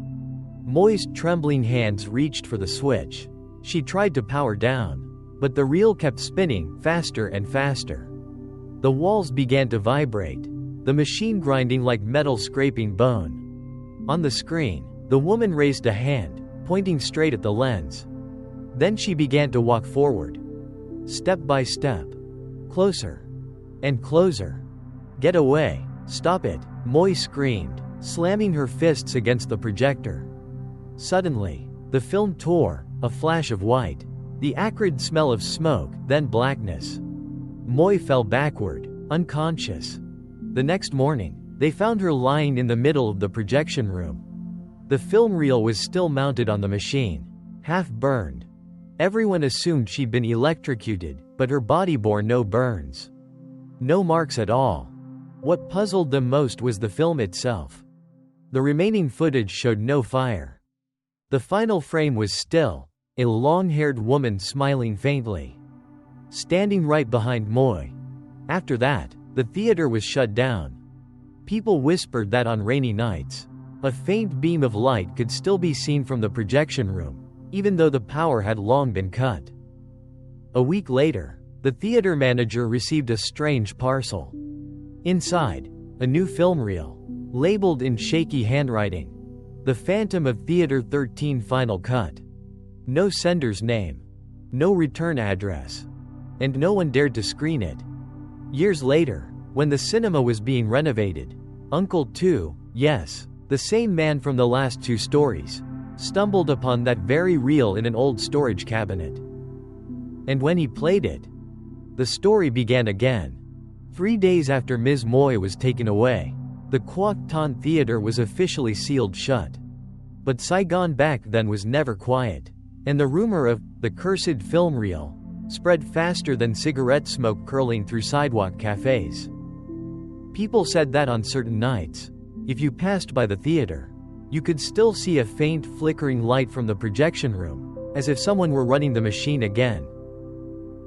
Moy's trembling hands reached for the switch. She tried to power down, but the reel kept spinning, faster and faster. The walls began to vibrate, the machine grinding like metal scraping bone. On the screen, the woman raised a hand, pointing straight at the lens. Then she began to walk forward, step by step, closer and closer. "Get away, stop it," Moy screamed, slamming her fists against the projector. Suddenly, the film tore, a flash of white, the acrid smell of smoke, then blackness. Moy fell backward, unconscious. The next morning, they found her lying in the middle of the projection room. The film reel was still mounted on the machine, half burned. Everyone assumed she'd been electrocuted, but her body bore no burns. No marks at all. What puzzled them most was the film itself. The remaining footage showed no fire. The final frame was still, a long-haired woman smiling faintly, standing right behind Moy. After that, the theater was shut down. People whispered that on rainy nights, a faint beam of light could still be seen from the projection room, even though the power had long been cut. A week later, the theater manager received a strange parcel. Inside, a new film reel, labeled in shaky handwriting, "The Phantom of Theater 13 Final Cut." No sender's name, no return address, and no one dared to screen it. Years later, when the cinema was being renovated, Uncle Tu, yes, the same man from the last two stories, stumbled upon that very reel in an old storage cabinet. And when he played it, the story began again. 3 days after Ms. Moy was taken away, the Quoc Ton Theater was officially sealed shut. But Saigon back then was never quiet, and the rumor of the cursed film reel spread faster than cigarette smoke curling through sidewalk cafes. People said that on certain nights, if you passed by the theater, you could still see a faint flickering light from the projection room, as if someone were running the machine again.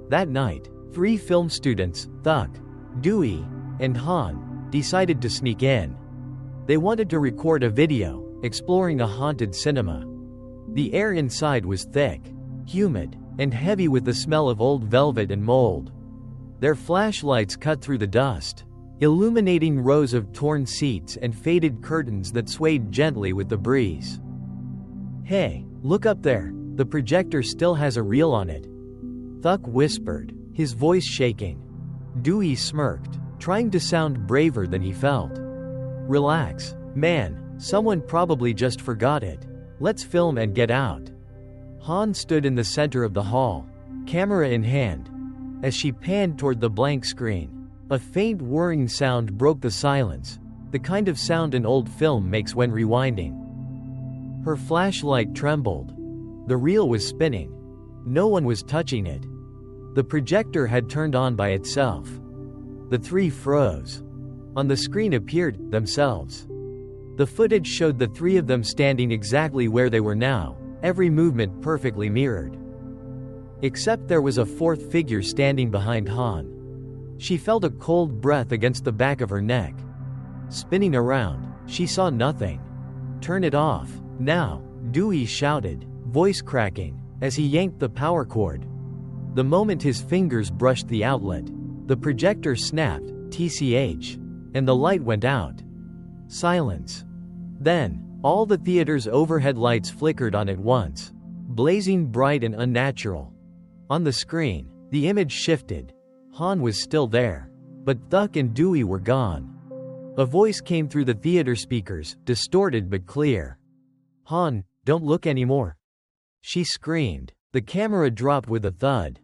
That night, 3 film students, Thuc, Dewey, and Han, decided to sneak in. They wanted to record a video, exploring a haunted cinema. The air inside was thick, humid, and heavy with the smell of old velvet and mold. Their flashlights cut through the dust, illuminating rows of torn seats and faded curtains that swayed gently with the breeze. "Hey, look up there, the projector still has a reel on it," Thuc whispered, his voice shaking. Dewey smirked, trying to sound braver than he felt. "Relax, man, someone probably just forgot it. Let's film and get out." Han stood in the center of the hall, camera in hand. As she panned toward the blank screen, a faint whirring sound broke the silence, the kind of sound an old film makes when rewinding. Her flashlight trembled. The reel was spinning. No one was touching it. The projector had turned on by itself. The 3 froze. On the screen appeared themselves. The footage showed the 3 of them standing exactly where they were now, every movement perfectly mirrored. Except there was a fourth figure standing behind Han. She felt a cold breath against the back of her neck. Spinning around, she saw nothing. "Turn it off, now," Dewey shouted, voice cracking, as he yanked the power cord. The moment his fingers brushed the outlet, the projector snapped, TCH, and the light went out. Silence. Then, all the theater's overhead lights flickered on at once, blazing bright and unnatural. On the screen, the image shifted. Han was still there, but Thuck and Dewey were gone. A voice came through the theater speakers, distorted but clear. "Han, don't look anymore," she screamed. The camera dropped with a thud.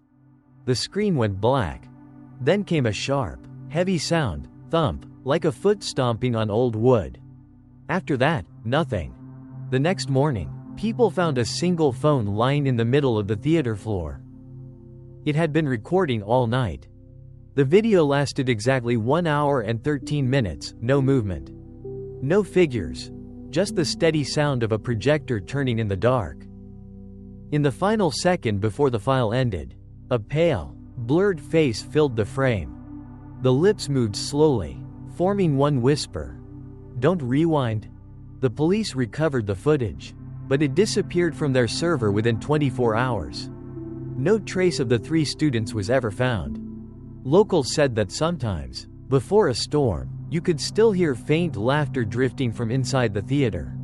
The screen went black. Then came a sharp, heavy sound, thump, like a foot stomping on old wood. After that, nothing. The next morning, people found a single phone lying in the middle of the theater floor. It had been recording all night. The video lasted exactly 1 hour and 13 minutes, no movement. No figures. Just the steady sound of a projector turning in the dark. In the final second before the file ended, a pale, blurred face filled the frame. The lips moved slowly, forming one whisper. "Don't rewind." The police recovered the footage, but it disappeared from their server within 24 hours. No trace of the 3 students was ever found. Locals said that sometimes, before a storm, you could still hear faint laughter drifting from inside the theater.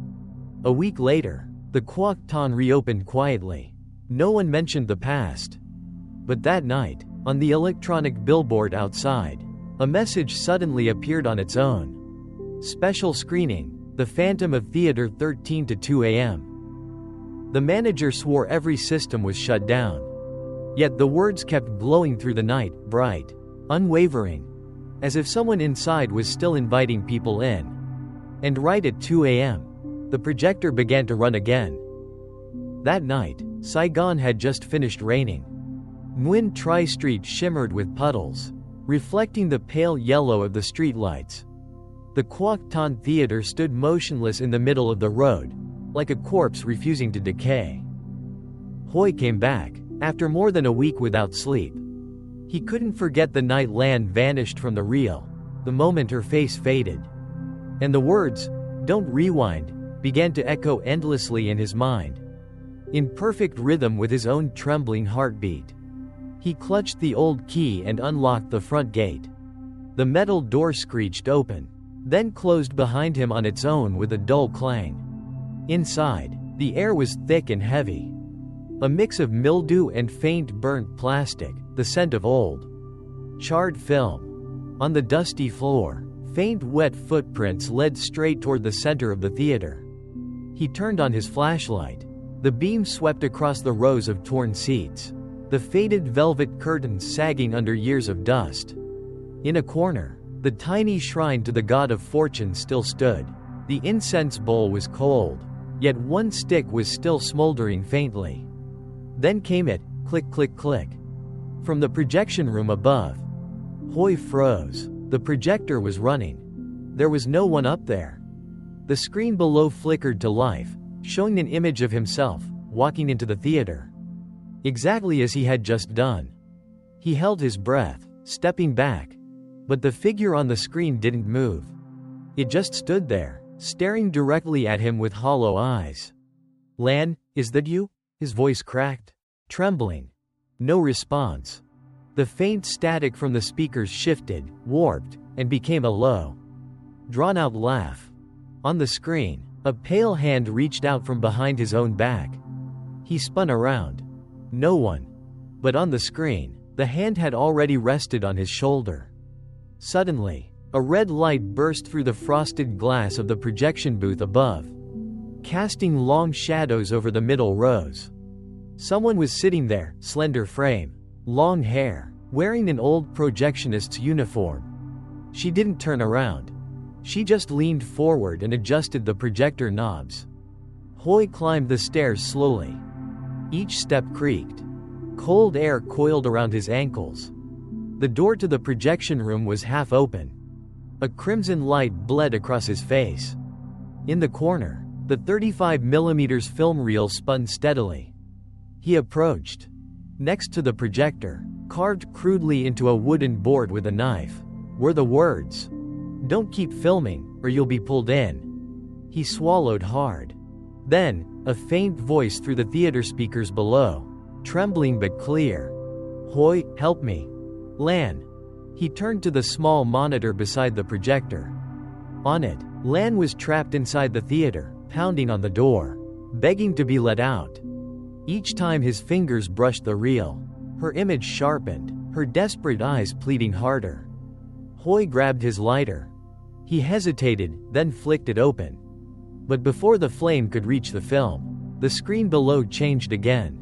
A week later, the Kwok Ton reopened quietly. No one mentioned the past. But that night, on the electronic billboard outside, a message suddenly appeared on its own. Special screening, The Phantom of Theater 13 to 2 a.m. The manager swore every system was shut down. Yet the words kept glowing through the night, bright, unwavering, as if someone inside was still inviting people in. And right at 2 a.m., the projector began to run again. That night, Saigon had just finished raining. Nguyen Tri Street shimmered with puddles, reflecting the pale yellow of the streetlights. The Kwok Ton Theater stood motionless in the middle of the road, like a corpse refusing to decay. Hoi came back, after more than a week without sleep. He couldn't forget the night Lan vanished from the reel, the moment her face faded. And the words, "Don't rewind," began to echo endlessly in his mind, in perfect rhythm with his own trembling heartbeat. He clutched the old key and unlocked the front gate. The metal door screeched open, then closed behind him on its own with a dull clang. Inside, the air was thick and heavy. A mix of mildew and faint burnt plastic, the scent of old, charred film. On the dusty floor, faint wet footprints led straight toward the center of the theater. He turned on his flashlight. The beam swept across the rows of torn seats, the faded velvet curtains sagging under years of dust. In a corner, the tiny shrine to the god of fortune still stood. The incense bowl was cold, yet one stick was still smoldering faintly. Then came it, click click click, from the projection room above. Hoi froze. The projector was running. There was no one up there. The screen below flickered to life, showing an image of himself, walking into the theater. Exactly as he had just done. He held his breath, stepping back. But the figure on the screen didn't move. It just stood there, staring directly at him with hollow eyes. "Lan, is that you?" His voice cracked, trembling. No response. The faint static from the speakers shifted, warped, and became a low, drawn-out laugh. On the screen, a pale hand reached out from behind his own back. He spun around. No one. But on the screen, the hand had already rested on his shoulder. Suddenly, a red light burst through the frosted glass of the projection booth above, casting long shadows over the middle rows. Someone was sitting there, slender frame, long hair, wearing an old projectionist's uniform. She didn't turn around. She just leaned forward and adjusted the projector knobs. Hoi climbed the stairs slowly. Each step creaked. Cold air coiled around his ankles. The door to the projection room was half open. A crimson light bled across his face. In the corner, the 35mm film reel spun steadily. He approached. Next to the projector, carved crudely into a wooden board with a knife, were the words, "Don't keep filming, or you'll be pulled in." He swallowed hard. Then, a faint voice through the theater speakers below, trembling but clear. "Hoi, help me. Lan." He turned to the small monitor beside the projector. On it, Lan was trapped inside the theater, pounding on the door, begging to be let out. Each time his fingers brushed the reel, her image sharpened, her desperate eyes pleading harder. Hoi grabbed his lighter. He hesitated, then flicked it open. But before the flame could reach the film, the screen below changed again.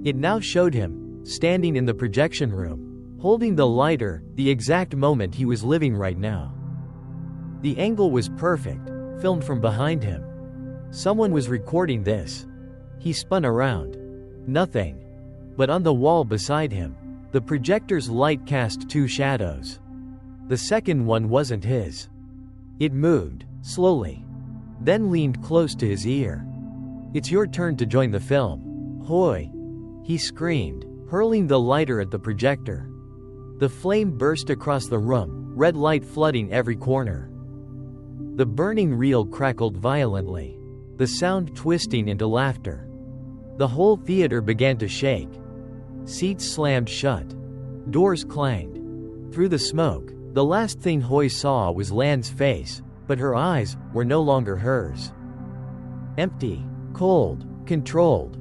It now showed him, standing in the projection room, holding the lighter, the exact moment he was living right now. The angle was perfect, filmed from behind him. Someone was recording this. He spun around. Nothing. But on the wall beside him, the projector's light cast two shadows. The second one wasn't his. It moved, slowly, then leaned close to his ear. "It's your turn to join the film. Hoi!" he screamed, hurling the lighter at the projector. The flame burst across the room, red light flooding every corner. The burning reel crackled violently, the sound twisting into laughter. The whole theater began to shake. Seats slammed shut. Doors clanged. Through the smoke, the last thing Hoi saw was Lan's face, but her eyes were no longer hers. Empty, cold, controlled.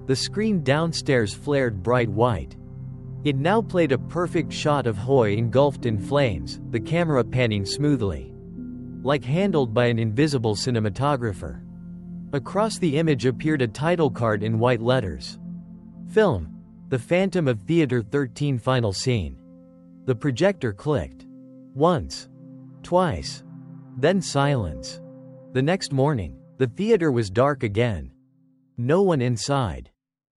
The screen downstairs flared bright white. It now played a perfect shot of Hoi engulfed in flames, the camera panning smoothly, like handled by an invisible cinematographer. Across the image appeared a title card in white letters. Film. The Phantom of Theater 13 Final Scene. The projector clicked. Once. Twice. Then silence. The next morning, the theater was dark again. No one inside.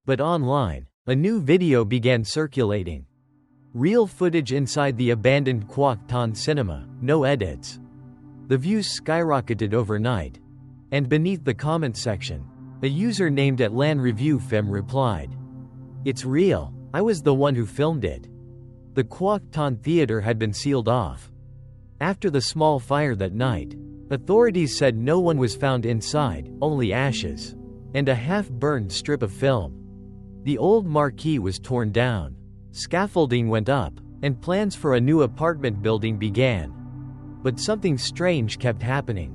But online, a new video began circulating. Real footage inside the abandoned Quoc Ton cinema, no edits. The views skyrocketed overnight. And beneath the comment section, a user named @LanReviewFilm replied, "It's real, I was the one who filmed it." The Quoc Ton theater had been sealed off. After the small fire that night, authorities said no one was found inside, only ashes, and a half-burned strip of film. The old marquee was torn down, scaffolding went up, and plans for a new apartment building began. But something strange kept happening.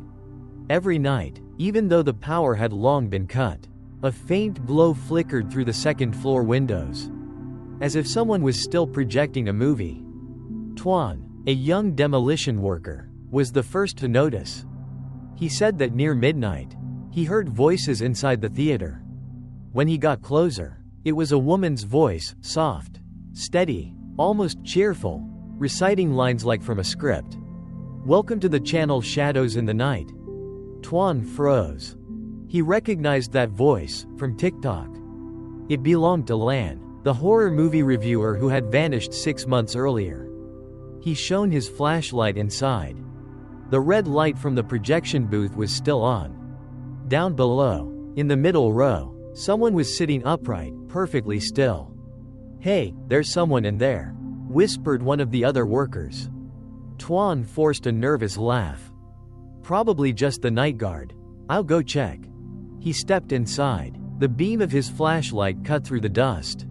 Every night, even though the power had long been cut, a faint glow flickered through the second-floor windows, as if someone was still projecting a movie. Tuan, a young demolition worker, was the first to notice. He said that near midnight, he heard voices inside the theater. When he got closer, it was a woman's voice, soft, steady, almost cheerful, reciting lines like from a script. "Welcome to the channel Shadows in the Night." Tuan froze. He recognized that voice from TikTok. It belonged to Lan, the horror movie reviewer who had vanished 6 months earlier. He shone his flashlight inside. The red light from the projection booth was still on. Down below, in the middle row, someone was sitting upright, perfectly still. "Hey, there's someone in there," whispered one of the other workers. Tuan forced a nervous laugh. "Probably just the night guard. I'll go check." He stepped inside. The beam of his flashlight cut through the dust.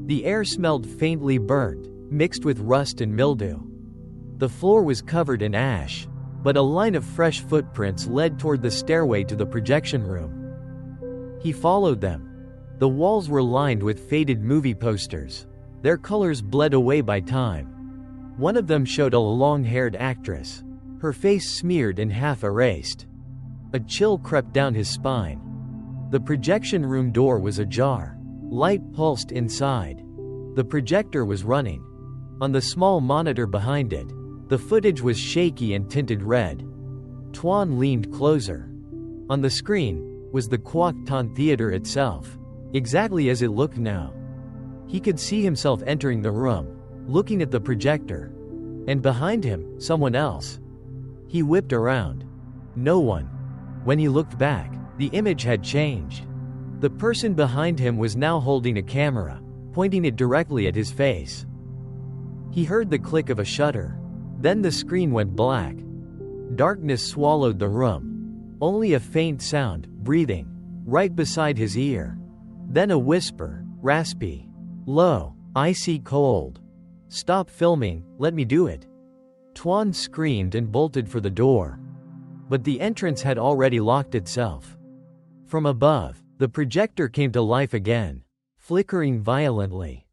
The air smelled faintly burnt, mixed with rust and mildew. The floor was covered in ash, but a line of fresh footprints led toward the stairway to the projection room. He followed them. The walls were lined with faded movie posters. Their colors bled away by time. One of them showed a long-haired actress, her face smeared and half erased. A chill crept down his spine. The projection room door was ajar. Light pulsed inside. The projector was running. On the small monitor behind it, the footage was shaky and tinted red. Tuan leaned closer. On the screen was the Quoc Ton theater itself, exactly as it looked now. He could see himself entering the room, looking at the projector. And behind him, someone else. He whipped around. No one. When he looked back, the image had changed. The person behind him was now holding a camera, pointing it directly at his face. He heard the click of a shutter. Then the screen went black. Darkness swallowed the room. Only a faint sound, breathing, right beside his ear. Then a whisper, raspy, low, icy cold. "Stop filming, let me do it." Tuan screamed and bolted for the door. But the entrance had already locked itself. From above, the projector came to life again, flickering violently.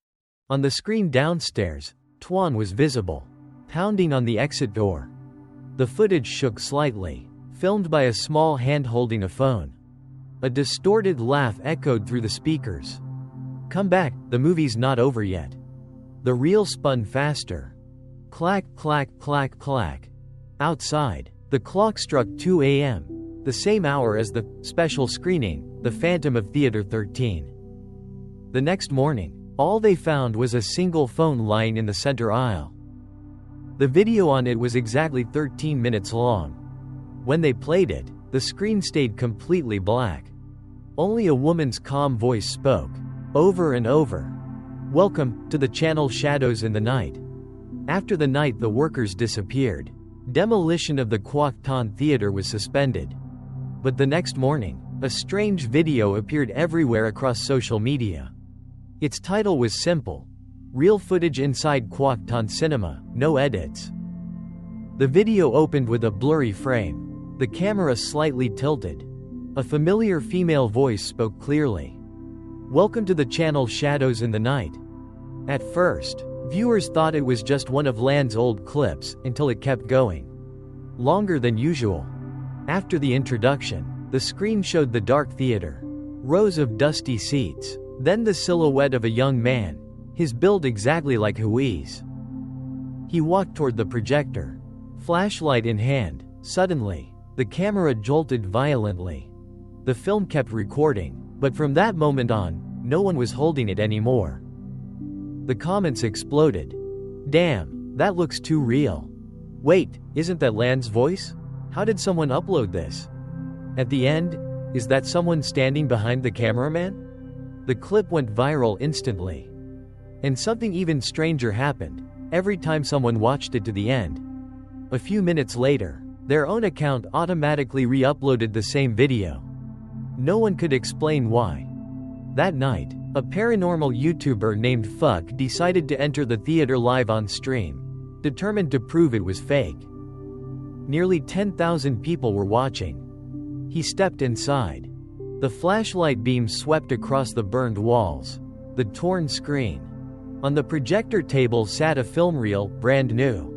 On the screen downstairs, Tuan was visible, pounding on the exit door. The footage shook slightly, filmed by a small hand holding a phone. A distorted laugh echoed through the speakers. "Come back, the movie's not over yet." The reel spun faster. Clack, clack, clack, clack. Outside, the clock struck 2 a.m., the same hour as the special screening, The Phantom of Theater 13. The next morning, all they found was a single phone lying in the center aisle. The video on it was exactly 13 minutes long. When they played it, the screen stayed completely black. Only a woman's calm voice spoke, over and over. "Welcome to the channel Shadows in the Night." After the night the workers disappeared. Demolition of the Quoc Ton Theater was suspended. But the next morning, a strange video appeared everywhere across social media. Its title was simple: "Real footage inside Quoc Ton Cinema, no edits." The video opened with a blurry frame, the camera slightly tilted. A familiar female voice spoke clearly. "Welcome to the channel Shadows in the Night." At first, viewers thought it was just one of Lan's old clips, until it kept going. Longer than usual. After the introduction, the screen showed the dark theater. Rows of dusty seats. Then the silhouette of a young man, his build exactly like Hui's. He walked toward the projector, flashlight in hand. Suddenly, the camera jolted violently. The film kept recording, but from that moment on, no one was holding it anymore. The comments exploded. "Damn, that looks too real. Wait, isn't that Lan's voice? How did someone upload this? At the end, is that someone standing behind the cameraman?" The clip went viral instantly. And something even stranger happened. Every time someone watched it to the end, a few minutes later, their own account automatically re-uploaded the same video. No one could explain why. That night, a paranormal YouTuber named Fuck decided to enter the theater live on stream, determined to prove it was fake. Nearly 10,000 people were watching. He stepped inside. The flashlight beam swept across the burned walls, the torn screen. On the projector table sat a film reel, brand new.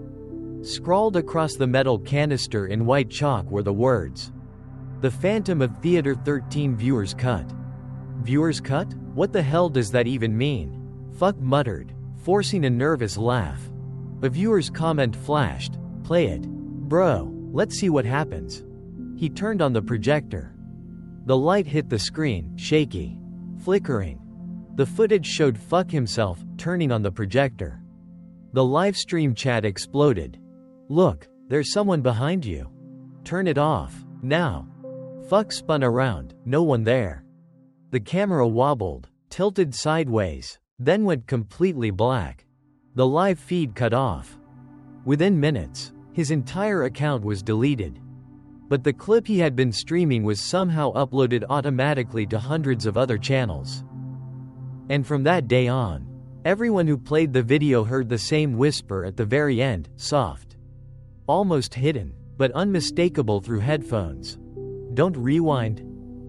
Scrawled across the metal canister in white chalk were the words, "The Phantom of Theater 13 Viewers Cut." Viewers Cut? What the hell does that even mean? Fuck muttered, forcing a nervous laugh. A viewer's comment flashed, "Play it. Bro, let's see what happens." He turned on the projector. The light hit the screen, shaky, flickering. The footage showed Fuck himself, turning on the projector. The live stream chat exploded. "Look, there's someone behind you. Turn it off, now." Fuck spun around, no one there. The camera wobbled, tilted sideways, then went completely black. The live feed cut off. Within minutes, his entire account was deleted. But the clip he had been streaming was somehow uploaded automatically to hundreds of other channels. And from that day on, everyone who played the video heard the same whisper at the very end, soft, almost hidden, but unmistakable through headphones. "Don't rewind."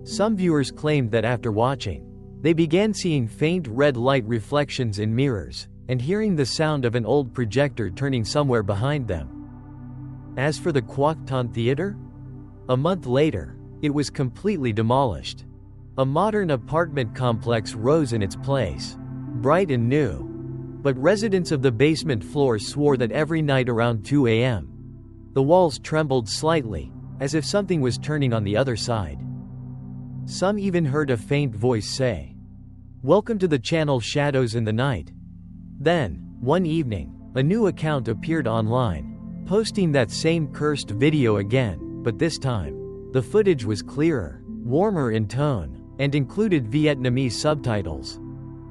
Some viewers claimed that after watching, they began seeing faint red light reflections in mirrors, and hearing the sound of an old projector turning somewhere behind them. As for the Quoc Ton Theater, a month later, it was completely demolished. A modern apartment complex rose in its place, bright and new. But residents of the basement floor swore that every night around 2 a.m., the walls trembled slightly, as if something was turning on the other side. Some even heard a faint voice say, "Welcome to the channel Shadows in the Night." Then, one evening, a new account appeared online, posting that same cursed video again, but this time, the footage was clearer, warmer in tone, and included Vietnamese subtitles.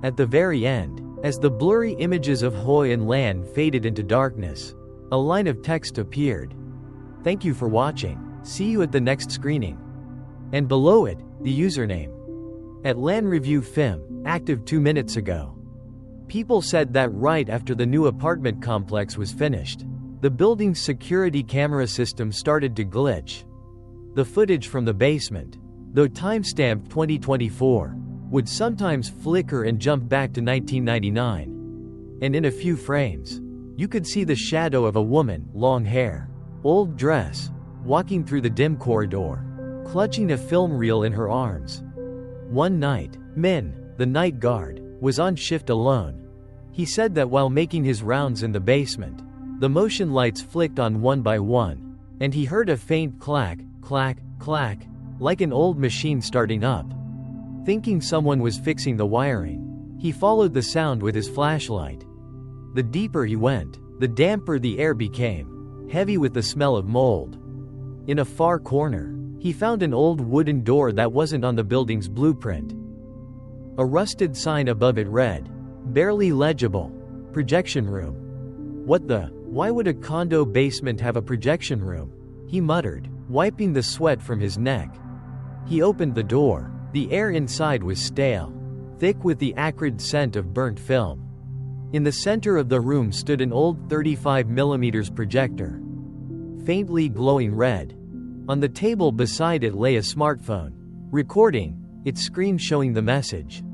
At the very end, as the blurry images of Hoi and Lan faded into darkness, a line of text appeared. "Thank you for watching. See you at the next screening." And below it, the username. At Lan Review Film, active 2 minutes ago. People said that right after the new apartment complex was finished, the building's security camera system started to glitch. The footage from the basement, though timestamped 2024, would sometimes flicker and jump back to 1999. And in a few frames, you could see the shadow of a woman, long hair, old dress, walking through the dim corridor, clutching a film reel in her arms. One night, Min, the night guard, was on shift alone. He said that while making his rounds in the basement, the motion lights flicked on one by one, and he heard a faint clack, clack, clack, like an old machine starting up. Thinking someone was fixing the wiring, he followed the sound with his flashlight. The deeper he went, the damper the air became, heavy with the smell of mold. In a far corner, he found an old wooden door that wasn't on the building's blueprint. A rusted sign above it read, barely legible, "Projection Room." Why would a condo basement have a projection room? He muttered, wiping the sweat from his neck. He opened the door. The air inside was stale, thick with the acrid scent of burnt film. In the center of the room stood an old 35mm projector, faintly glowing red. On the table beside it lay a smartphone, recording, its screen showing the message.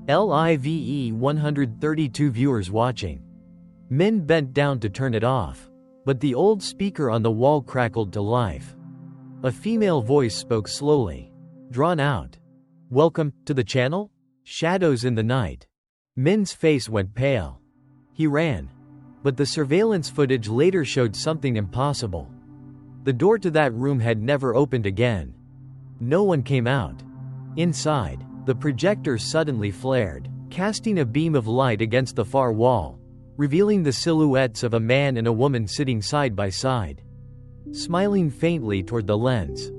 "Live 132 viewers watching." Min bent down to turn it off, but the old speaker on the wall crackled to life. A female voice spoke slowly, drawn out. "Welcome to the channel? Shadows in the Night." Min's face went pale. He ran. But the surveillance footage later showed something impossible. The door to that room had never opened again. No one came out. Inside, the projector suddenly flared, casting a beam of light against the far wall, revealing the silhouettes of a man and a woman sitting side by side, smiling faintly toward the lens.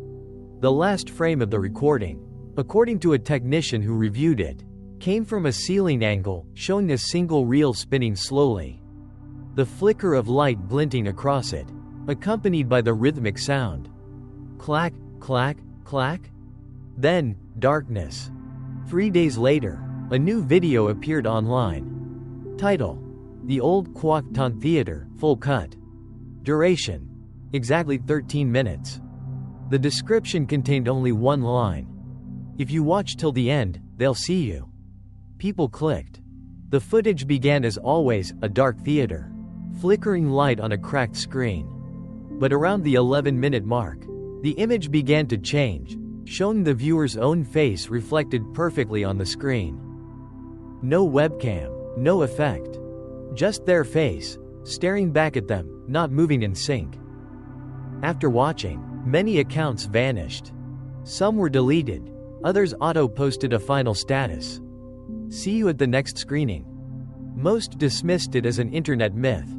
The last frame of the recording, according to a technician who reviewed it, came from a ceiling angle, showing a single reel spinning slowly. The flicker of light glinting across it, accompanied by the rhythmic sound. Clack, clack, clack. Then, darkness. 3 days later, a new video appeared online. Title: The Old Kwok Ton Theater, Full Cut. Duration: exactly 13 minutes. The description contained only one line. "If you watch till the end, they'll see you." People clicked. The footage began as always, a dark theater, flickering light on a cracked screen. But around the 11-minute mark, the image began to change, showing the viewer's own face reflected perfectly on the screen. No webcam, no effect. Just their face, staring back at them, not moving in sync. After watching, many accounts vanished. Some were deleted, others auto-posted a final status. "See you at the next screening." Most dismissed it as an internet myth.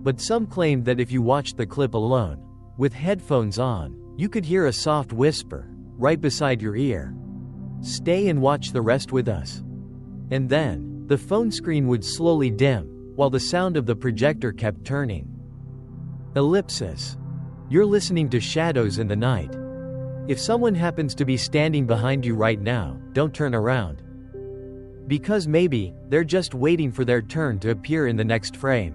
But some claimed that if you watched the clip alone, with headphones on, you could hear a soft whisper, right beside your ear. "Stay and watch the rest with us." And then, the phone screen would slowly dim, while the sound of the projector kept turning. Ellipsis. You're listening to Shadows in the Night. If someone happens to be standing behind you right now, don't turn around. Because maybe, they're just waiting for their turn to appear in the next frame.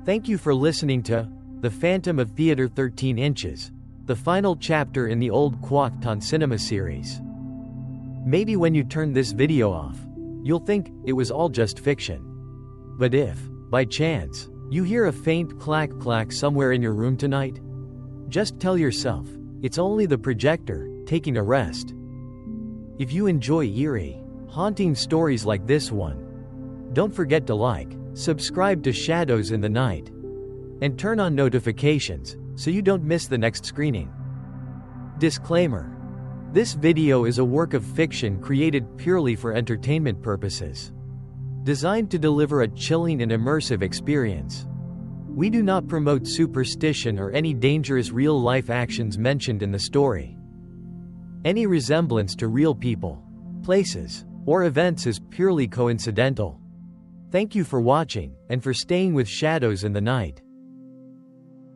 Thank you for listening to The Phantom of Theater 13 Inches, the final chapter in the old Kwok Ton cinema series. Maybe when you turn this video off, you'll think it was all just fiction. But if, by chance, you hear a faint clack-clack somewhere in your room tonight, just tell yourself, it's only the projector, taking a rest. If you enjoy eerie, haunting stories like this one, don't forget to like, subscribe to Shadows in the Night, and turn on notifications, so you don't miss the next screening. Disclaimer. This video is a work of fiction created purely for entertainment purposes, designed to deliver a chilling and immersive experience. We do not promote superstition or any dangerous real-life actions mentioned in the story. Any resemblance to real people, places, or events is purely coincidental. Thank you for watching, and for staying with Shadows in the Night.